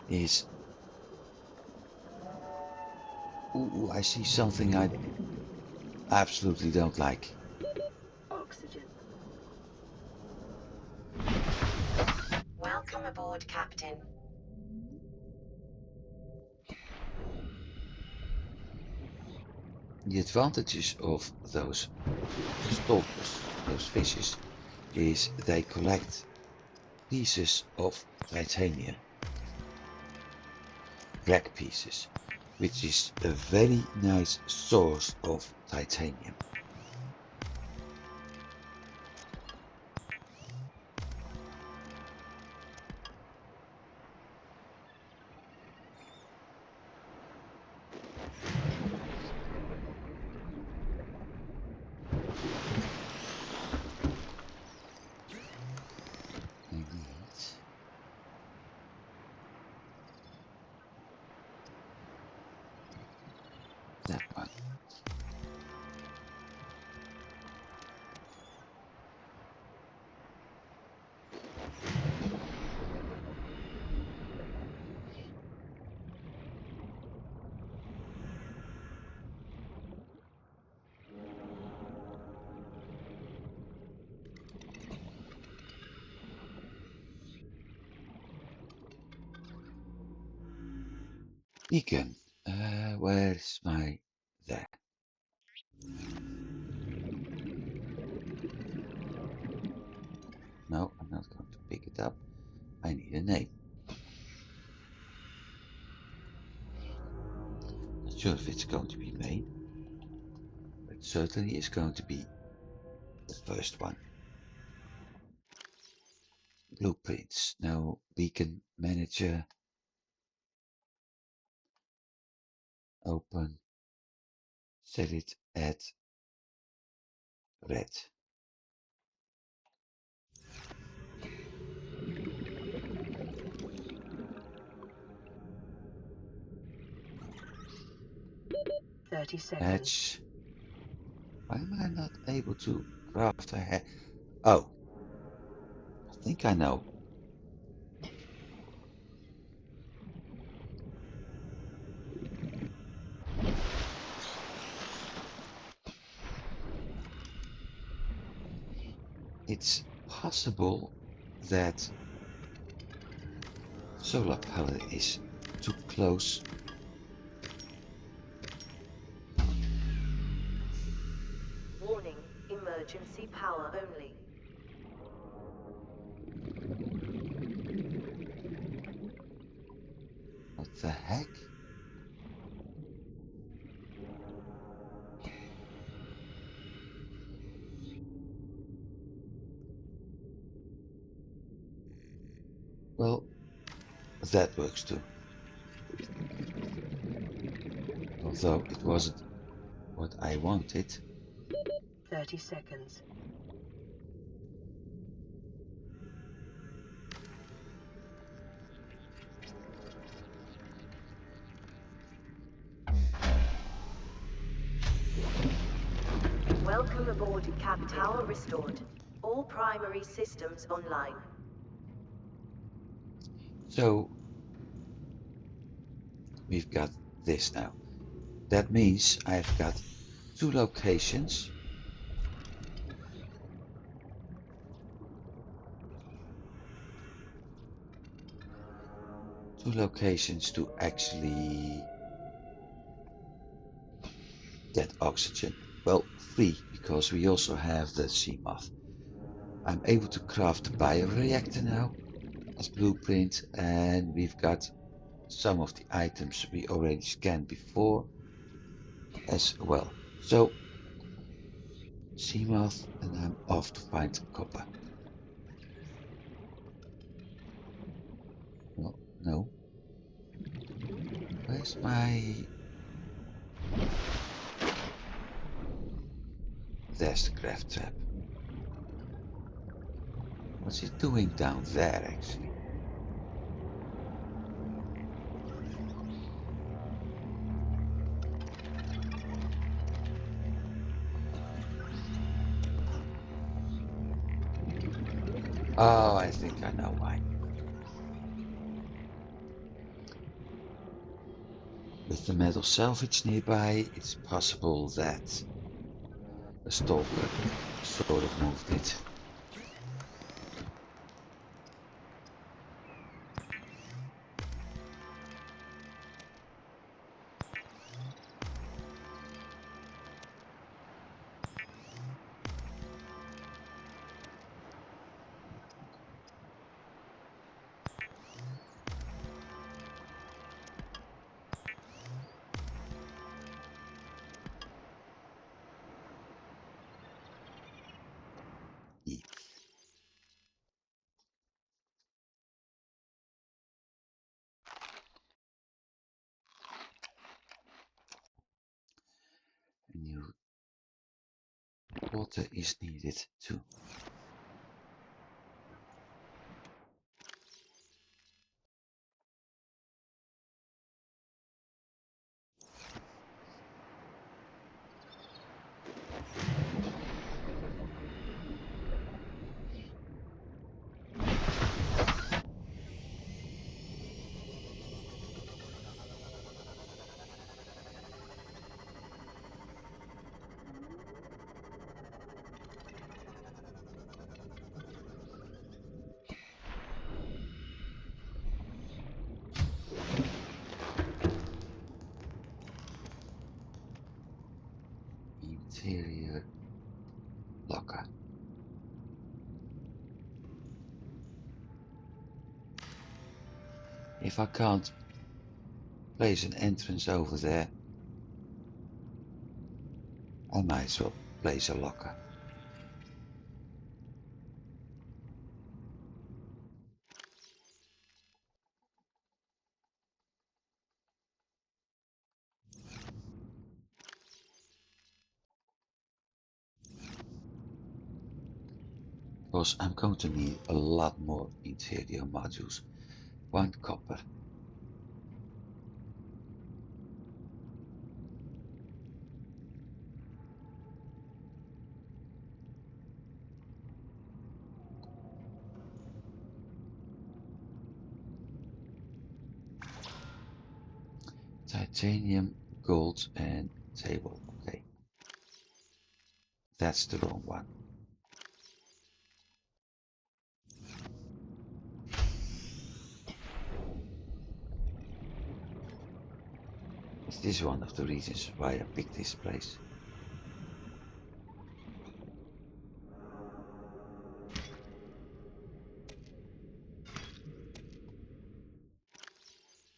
Speaker 1: is... Ooh, I see something I absolutely don't like.
Speaker 2: Oxygen.
Speaker 4: Welcome aboard, Captain.
Speaker 1: The advantages of those stalkers, those fishes, is they collect pieces of titanium, black pieces, which is a very nice source of titanium. I need that one. Beacon. Where's my... There. No, I'm not going to pick it up. I need a name. Not sure if it's going to be main, but it certainly is going to be the first one. Blueprints. No beacon manager. Open. Set it at red. Hatch. Why am I not able to craft a hatch? Oh, I think I know. It's possible that solar power is too close.
Speaker 4: Warning, emergency power only.
Speaker 1: What the heck? Well, that works too. Although it wasn't what I wanted.
Speaker 2: 30 seconds.
Speaker 4: Welcome aboard, Cap. Power restored. All primary systems online.
Speaker 1: So we've got this now. That means I've got two locations. Two locations to actually get oxygen. Well, three, because we also have the Seamoth. I'm able to craft the bioreactor now as blueprint, and we've got some of the items we already scanned before as well. So, Seamoth, and I'm off to find copper. Well, no. Where's my... There's the craft trap. What's it doing down there, actually? Oh, I think I know why. With the metal salvage nearby, it's possible that a stalker sort of moved it. E. A new water is needed too. Interior locker. if I can't place an entrance over there, I might as well place a locker. Because I'm going to need a lot more interior modules. 1 copper. Titanium, gold and table. Okay. That's the wrong one. Is this one of the reasons why I picked this place?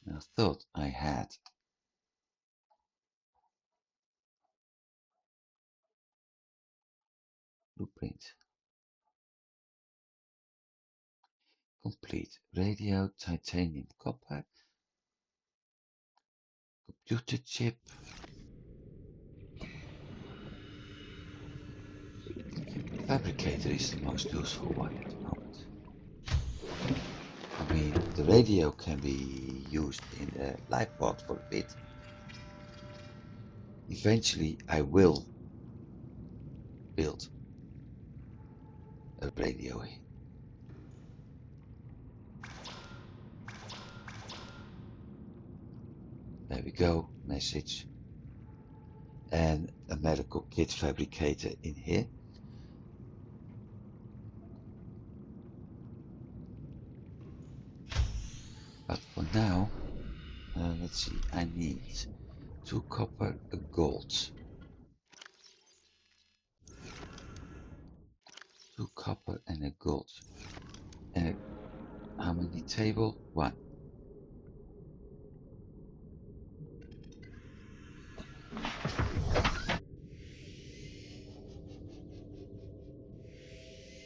Speaker 1: I thought I had blueprint. Complete. Radio, titanium, copper, computer chip. Fabricator is the most useful one at the moment. I mean, the radio can be used in the light pod for a bit. Eventually, I will build a radio. There we go, message. And a medical kit fabricator in here. But for now, let's see, I need 2 copper, a gold. 2 copper and a gold. And how many table? 1.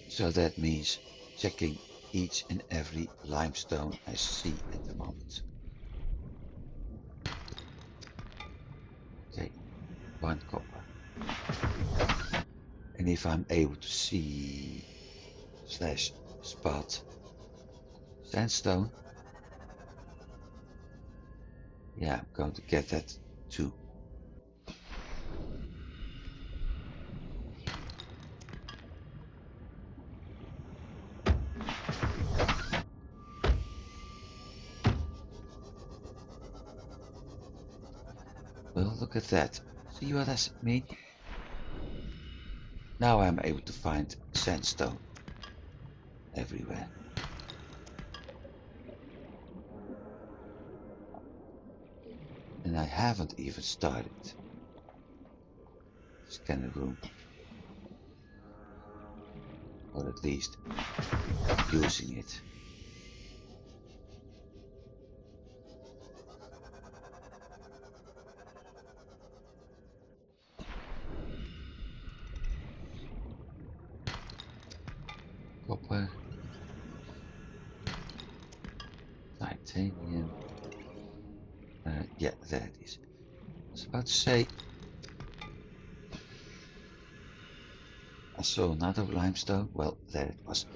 Speaker 1: So that means checking each and every limestone I see at the moment. Okay, 1 copper. And if I'm able to see slash spot sandstone, yeah, I'm going to get that too. Well, look at that. See what I mean? Now I'm able to find sandstone everywhere. And I haven't even started scanner room. Or at least using it. Copper, titanium. Yeah, there it is. I was about to say, I saw another limestone. Well, there it was.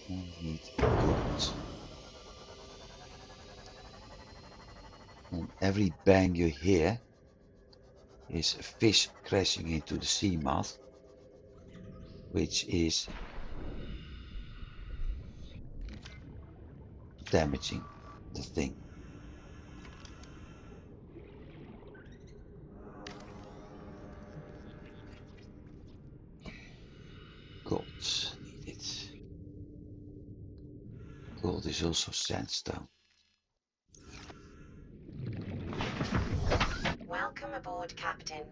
Speaker 1: I need gold. And every bang you hear is a fish crashing into the Seamoth, which is damaging the thing. Gold needed. Gold is also sandstone.
Speaker 4: Welcome aboard, Captain.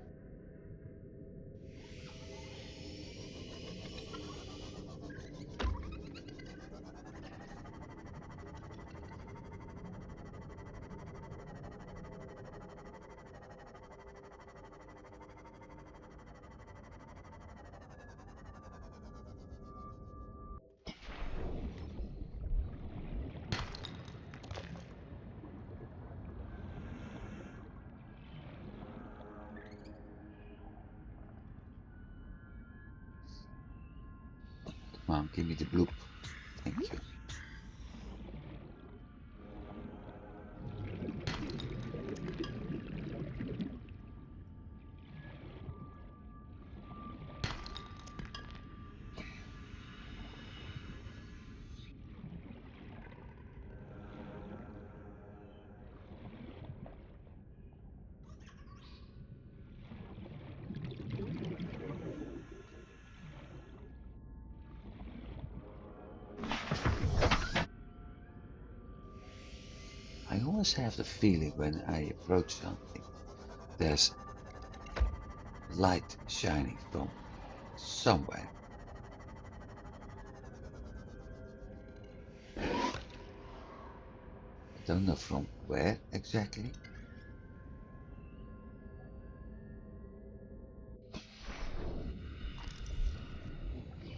Speaker 1: on, give me the bloop. Thank you. I always have the feeling when I approach something, there's light shining from somewhere. I don't know from where exactly. Don't be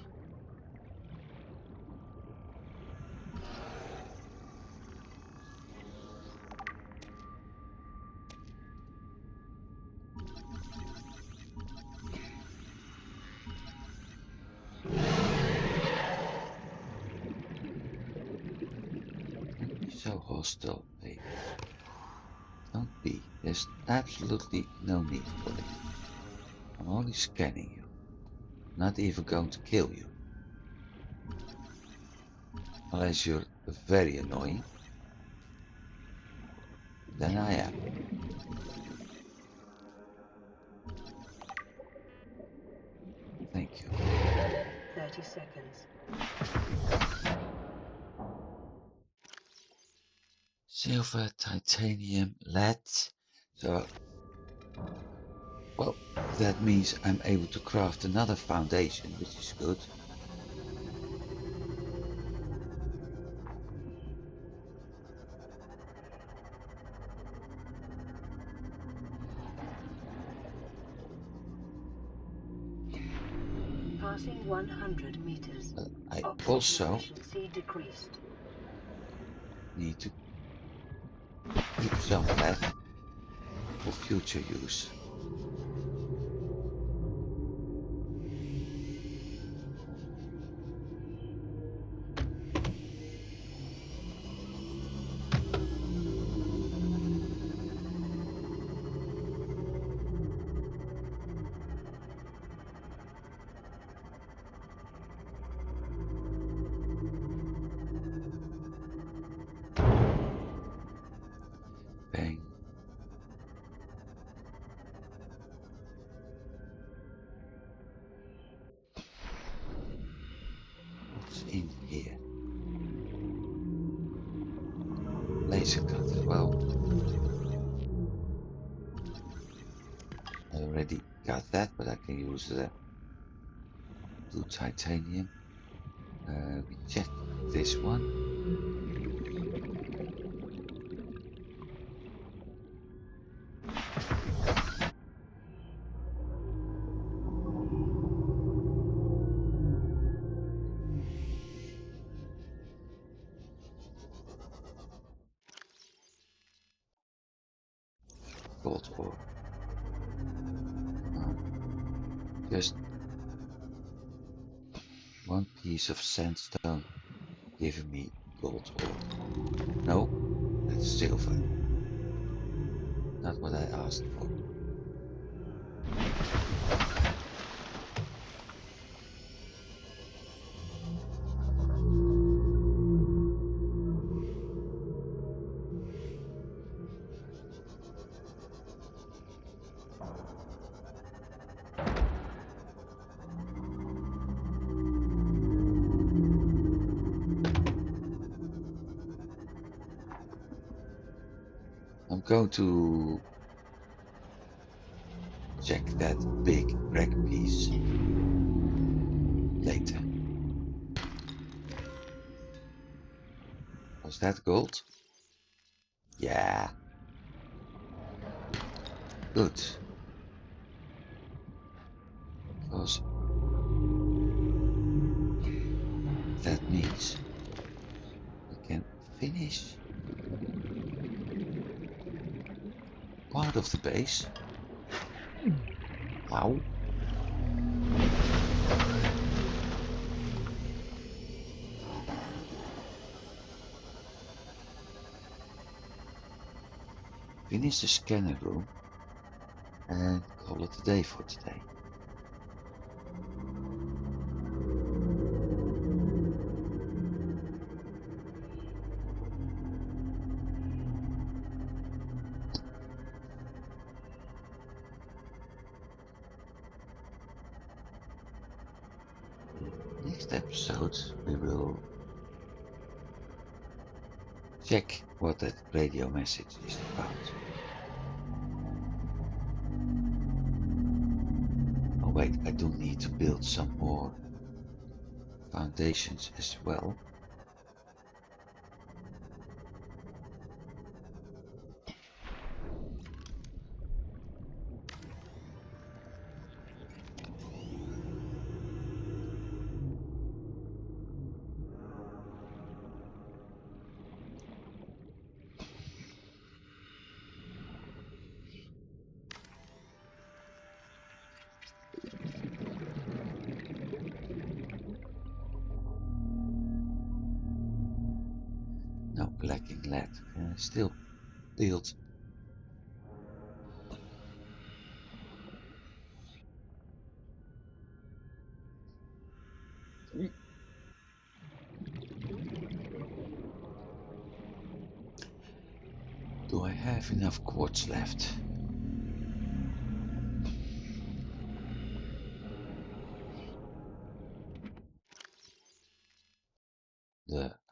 Speaker 1: so hostile, baby. Don't be. There's absolutely no need for this. I'm only scanning you. I'm not even going to kill you. Unless you're very annoying. Then I am. Thank you.
Speaker 2: 30 seconds.
Speaker 1: Silver, titanium, lead. So, well, that means I'm able to craft another foundation, which is good.
Speaker 2: Passing 100 meters.
Speaker 1: But I
Speaker 2: Oxygen
Speaker 1: also
Speaker 2: efficiency decreased.
Speaker 1: need to keep some lead for future use. Bang. What's in here? Laser cut as well. I already got that, but I can use the blue titanium. We check this one. Gold ore. Come on. Just one piece of sandstone giving me gold ore. No, that's silver. Not what I asked for. I'm going to check that big wreck piece later. Was that gold? Yeah. Good. Because that means we can finish part of the base. Ow. finish the scanner room and call it a day for today. Next episode we will check what that radio message is about. Oh wait, I do need to build some more foundations as well. No, collecting lead. Still build. Do I have enough quartz left?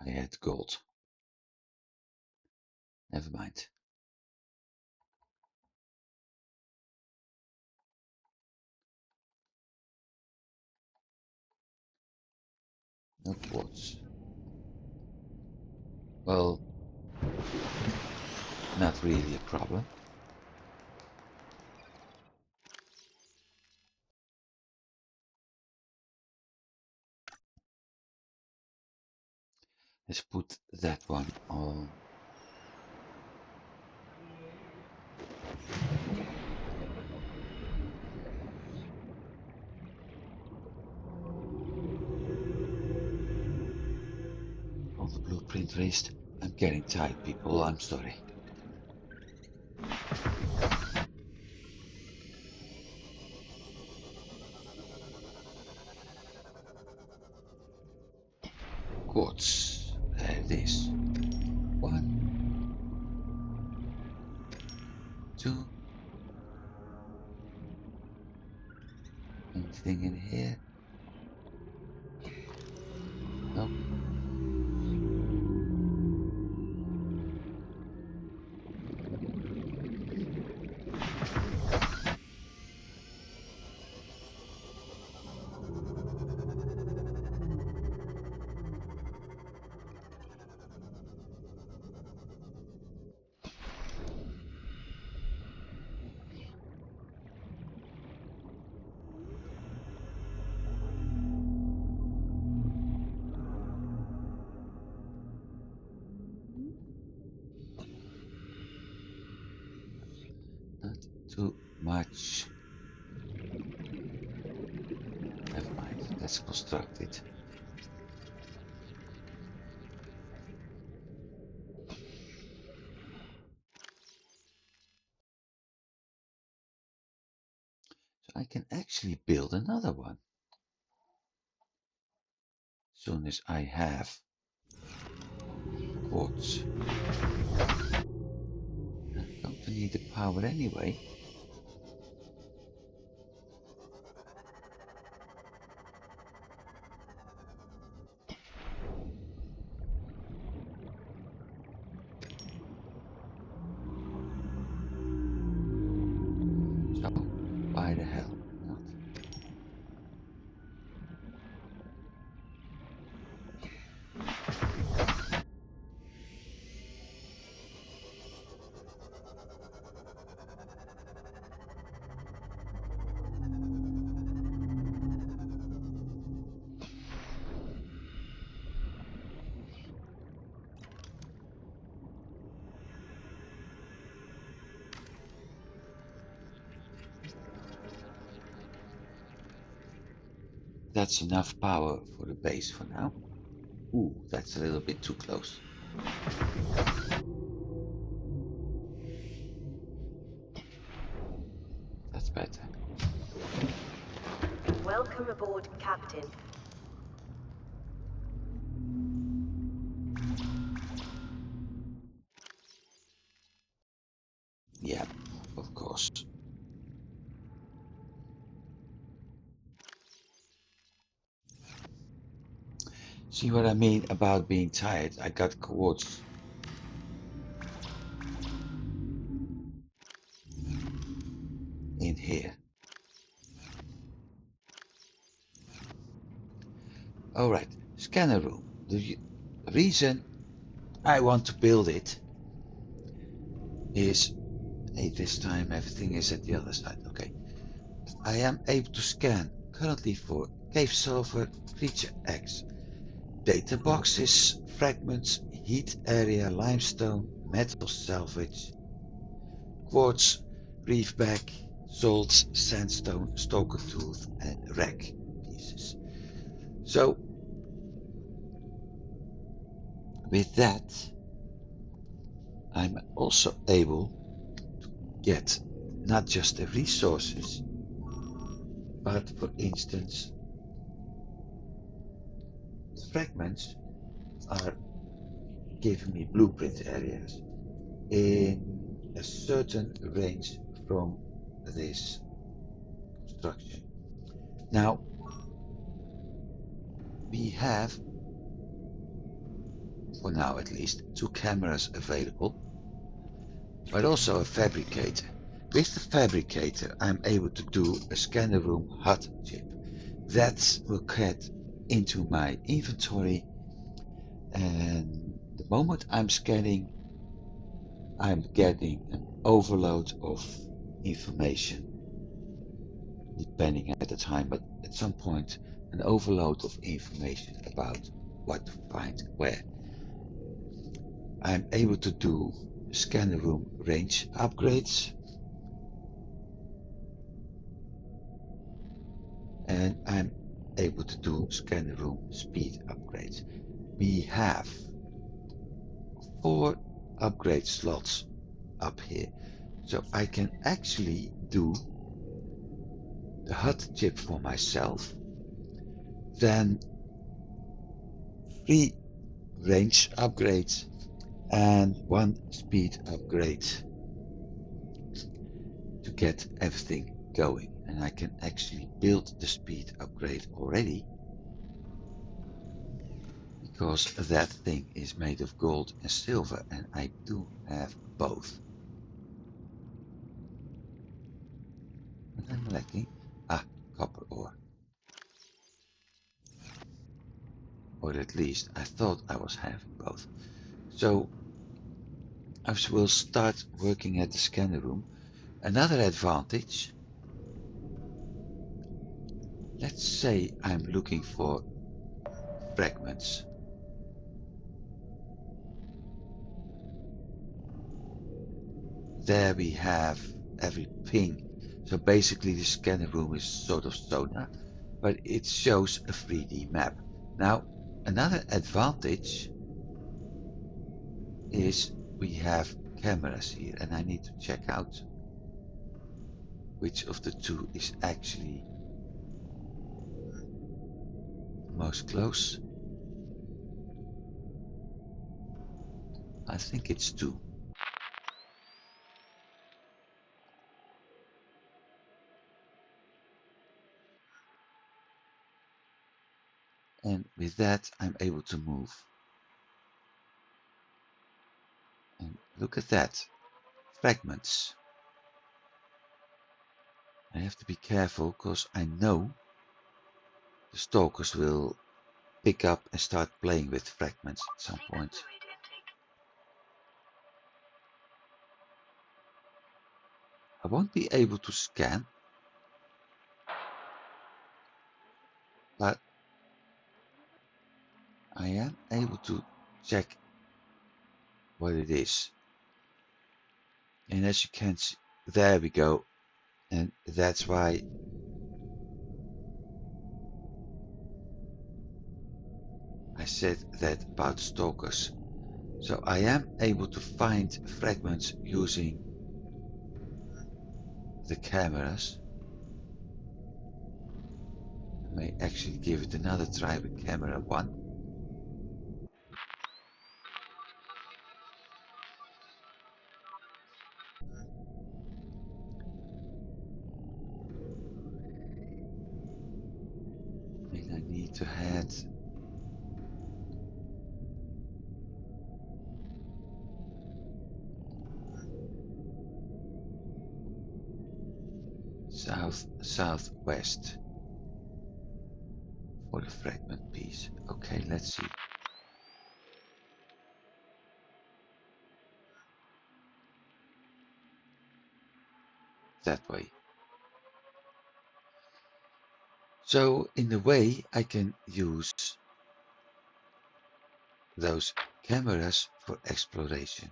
Speaker 1: I had gold. Never mind. No quartz. Well, not really a problem. Let's put that one on. On the blueprint list. I'm getting tired, people. I'm sorry. Quartz. There it is. 1, 2. Anything in here? No. Not too much. Never mind. Let's construct it. So I can actually build another one. As soon as I have quartz. I'm going to need the power anyway. So, why the hell not? That's enough power for the base for now. Ooh, that's a little bit too close.
Speaker 4: Welcome aboard, Captain.
Speaker 1: Yeah, of course. See what I mean about being tired? I got quartz in here. Alright, scanner room. The reason I want to build it is, hey, this time everything is at the other side. Okay. I am able to scan currently for cave sulfur, creature X, data boxes, fragments, heat area, limestone, metal salvage, quartz, reefback, salts, sandstone, stoker tooth, and wreck pieces. So with that, I'm also able to get not just the resources, but for instance, the fragments are giving me blueprint areas in a certain range from this construction. Now, we have, for now at least, 2 cameras available, but also a fabricator. With the fabricator, I'm able to do a scanner room HUD chip. That will get into my inventory, and the moment I'm scanning, I'm getting an overload of information, depending at the time, but at some point an overload of information about what to find where. I'm able to do scanner room range upgrades, and I'm able to do scanner room speed upgrades. We have 4 upgrade slots up here, so I can actually do the HUD chip for myself, then 3 range upgrades and 1 speed upgrade to get everything going. And I can actually build the speed upgrade already, because that thing is made of gold and silver, and I do have both. What I'm lacking? Copper ore. Or at least I thought I was having both. So I will start working at the scanner room. Another advantage, let's say I'm looking for fragments. There we have every ping. So basically the scanner room is sort of sonar, but it shows a 3D map. Now, another advantage is we have cameras here, and I need to check out which of the 2 is actually most close. I think it's 2. And with that, I'm able to move. And look at that. Fragments. I have to be careful, because I know the stalkers will pick up and start playing with fragments at some point. I won't be able to scan, but I am able to check what it is. And as you can see, there we go. And that's why I said that about stalkers. So I am able to find fragments using the cameras. May actually give it another try with camera 1. And I need to head southwest for the fragment piece. Okay, let's see. That way. So in a way I can use those cameras for exploration.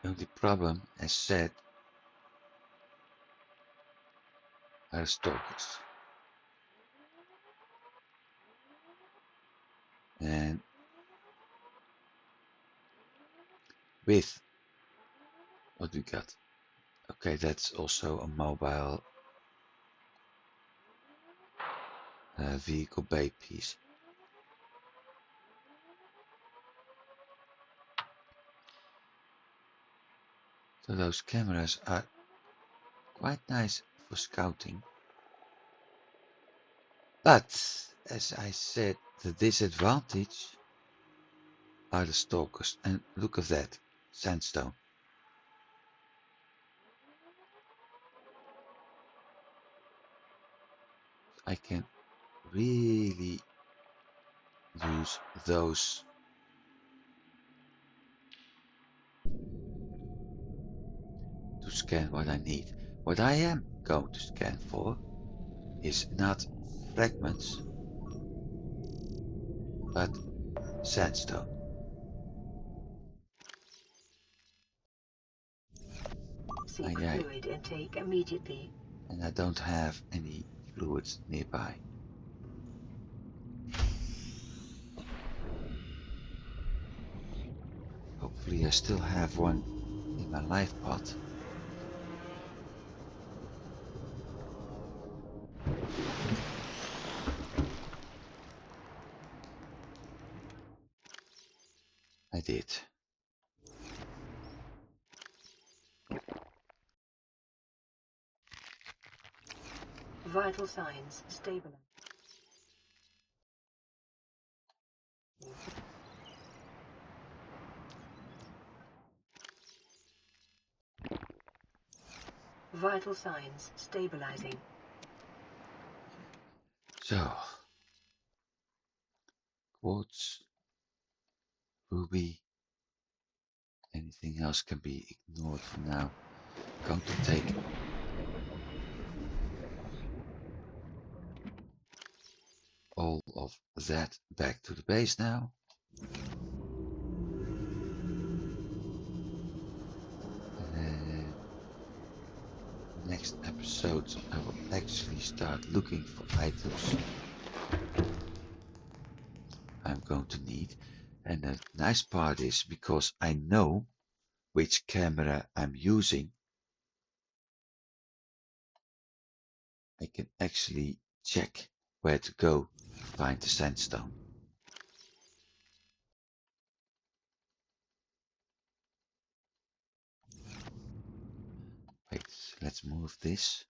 Speaker 1: The only problem, as said, are stalkers. And with what we got. Okay, that's also a mobile vehicle bay piece. So those cameras are quite nice for scouting. But as I said, the disadvantage are the stalkers. And look at that, sandstone. I can really use those to scan what I need. What I am going to scan for is not fragments, but sandstone.
Speaker 2: Seek fluid intake immediately.
Speaker 1: And I don't have any fluids nearby. Hopefully I still have one in my life pot. I did.
Speaker 2: Vital signs stabilized. Vital signs stabilizing.
Speaker 1: So, quartz, ruby, anything else can be ignored for now. Going to take all of that back to the base now. And next episode I will actually start looking for items I'm going to need. And the nice part is because I know which camera I'm using, I can actually check where to go to find the sandstone. Wait, let's move this.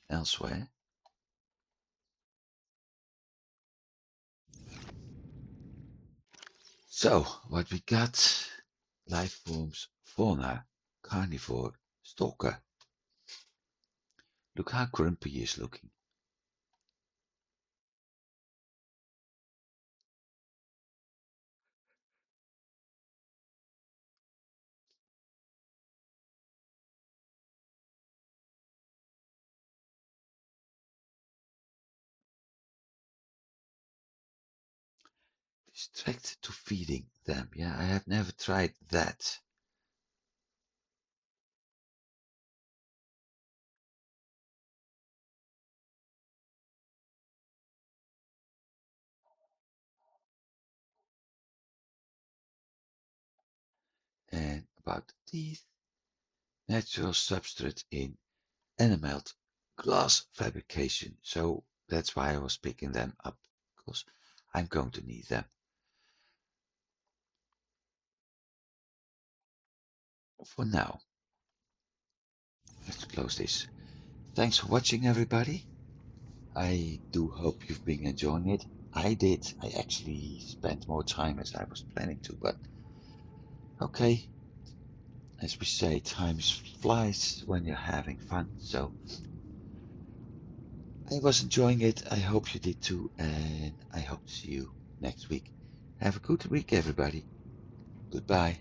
Speaker 1: Elsewhere. So, what we got? Life forms, fauna, carnivore, stalker. Look how grumpy he is looking. Distract to feeding them. Yeah, I have never tried that. and about the teeth, natural substrate in enameled glass fabrication. So that's why I was picking them up, because I'm going to need them. For now, let's close this. Thanks for watching, everybody. I do hope you've been enjoying it. I did. I actually spent more time as I was planning to, but okay. As we say, time flies when you're having fun. So I was enjoying it. I hope you did too, and I hope to see you next week. Have a good week, everybody. Goodbye.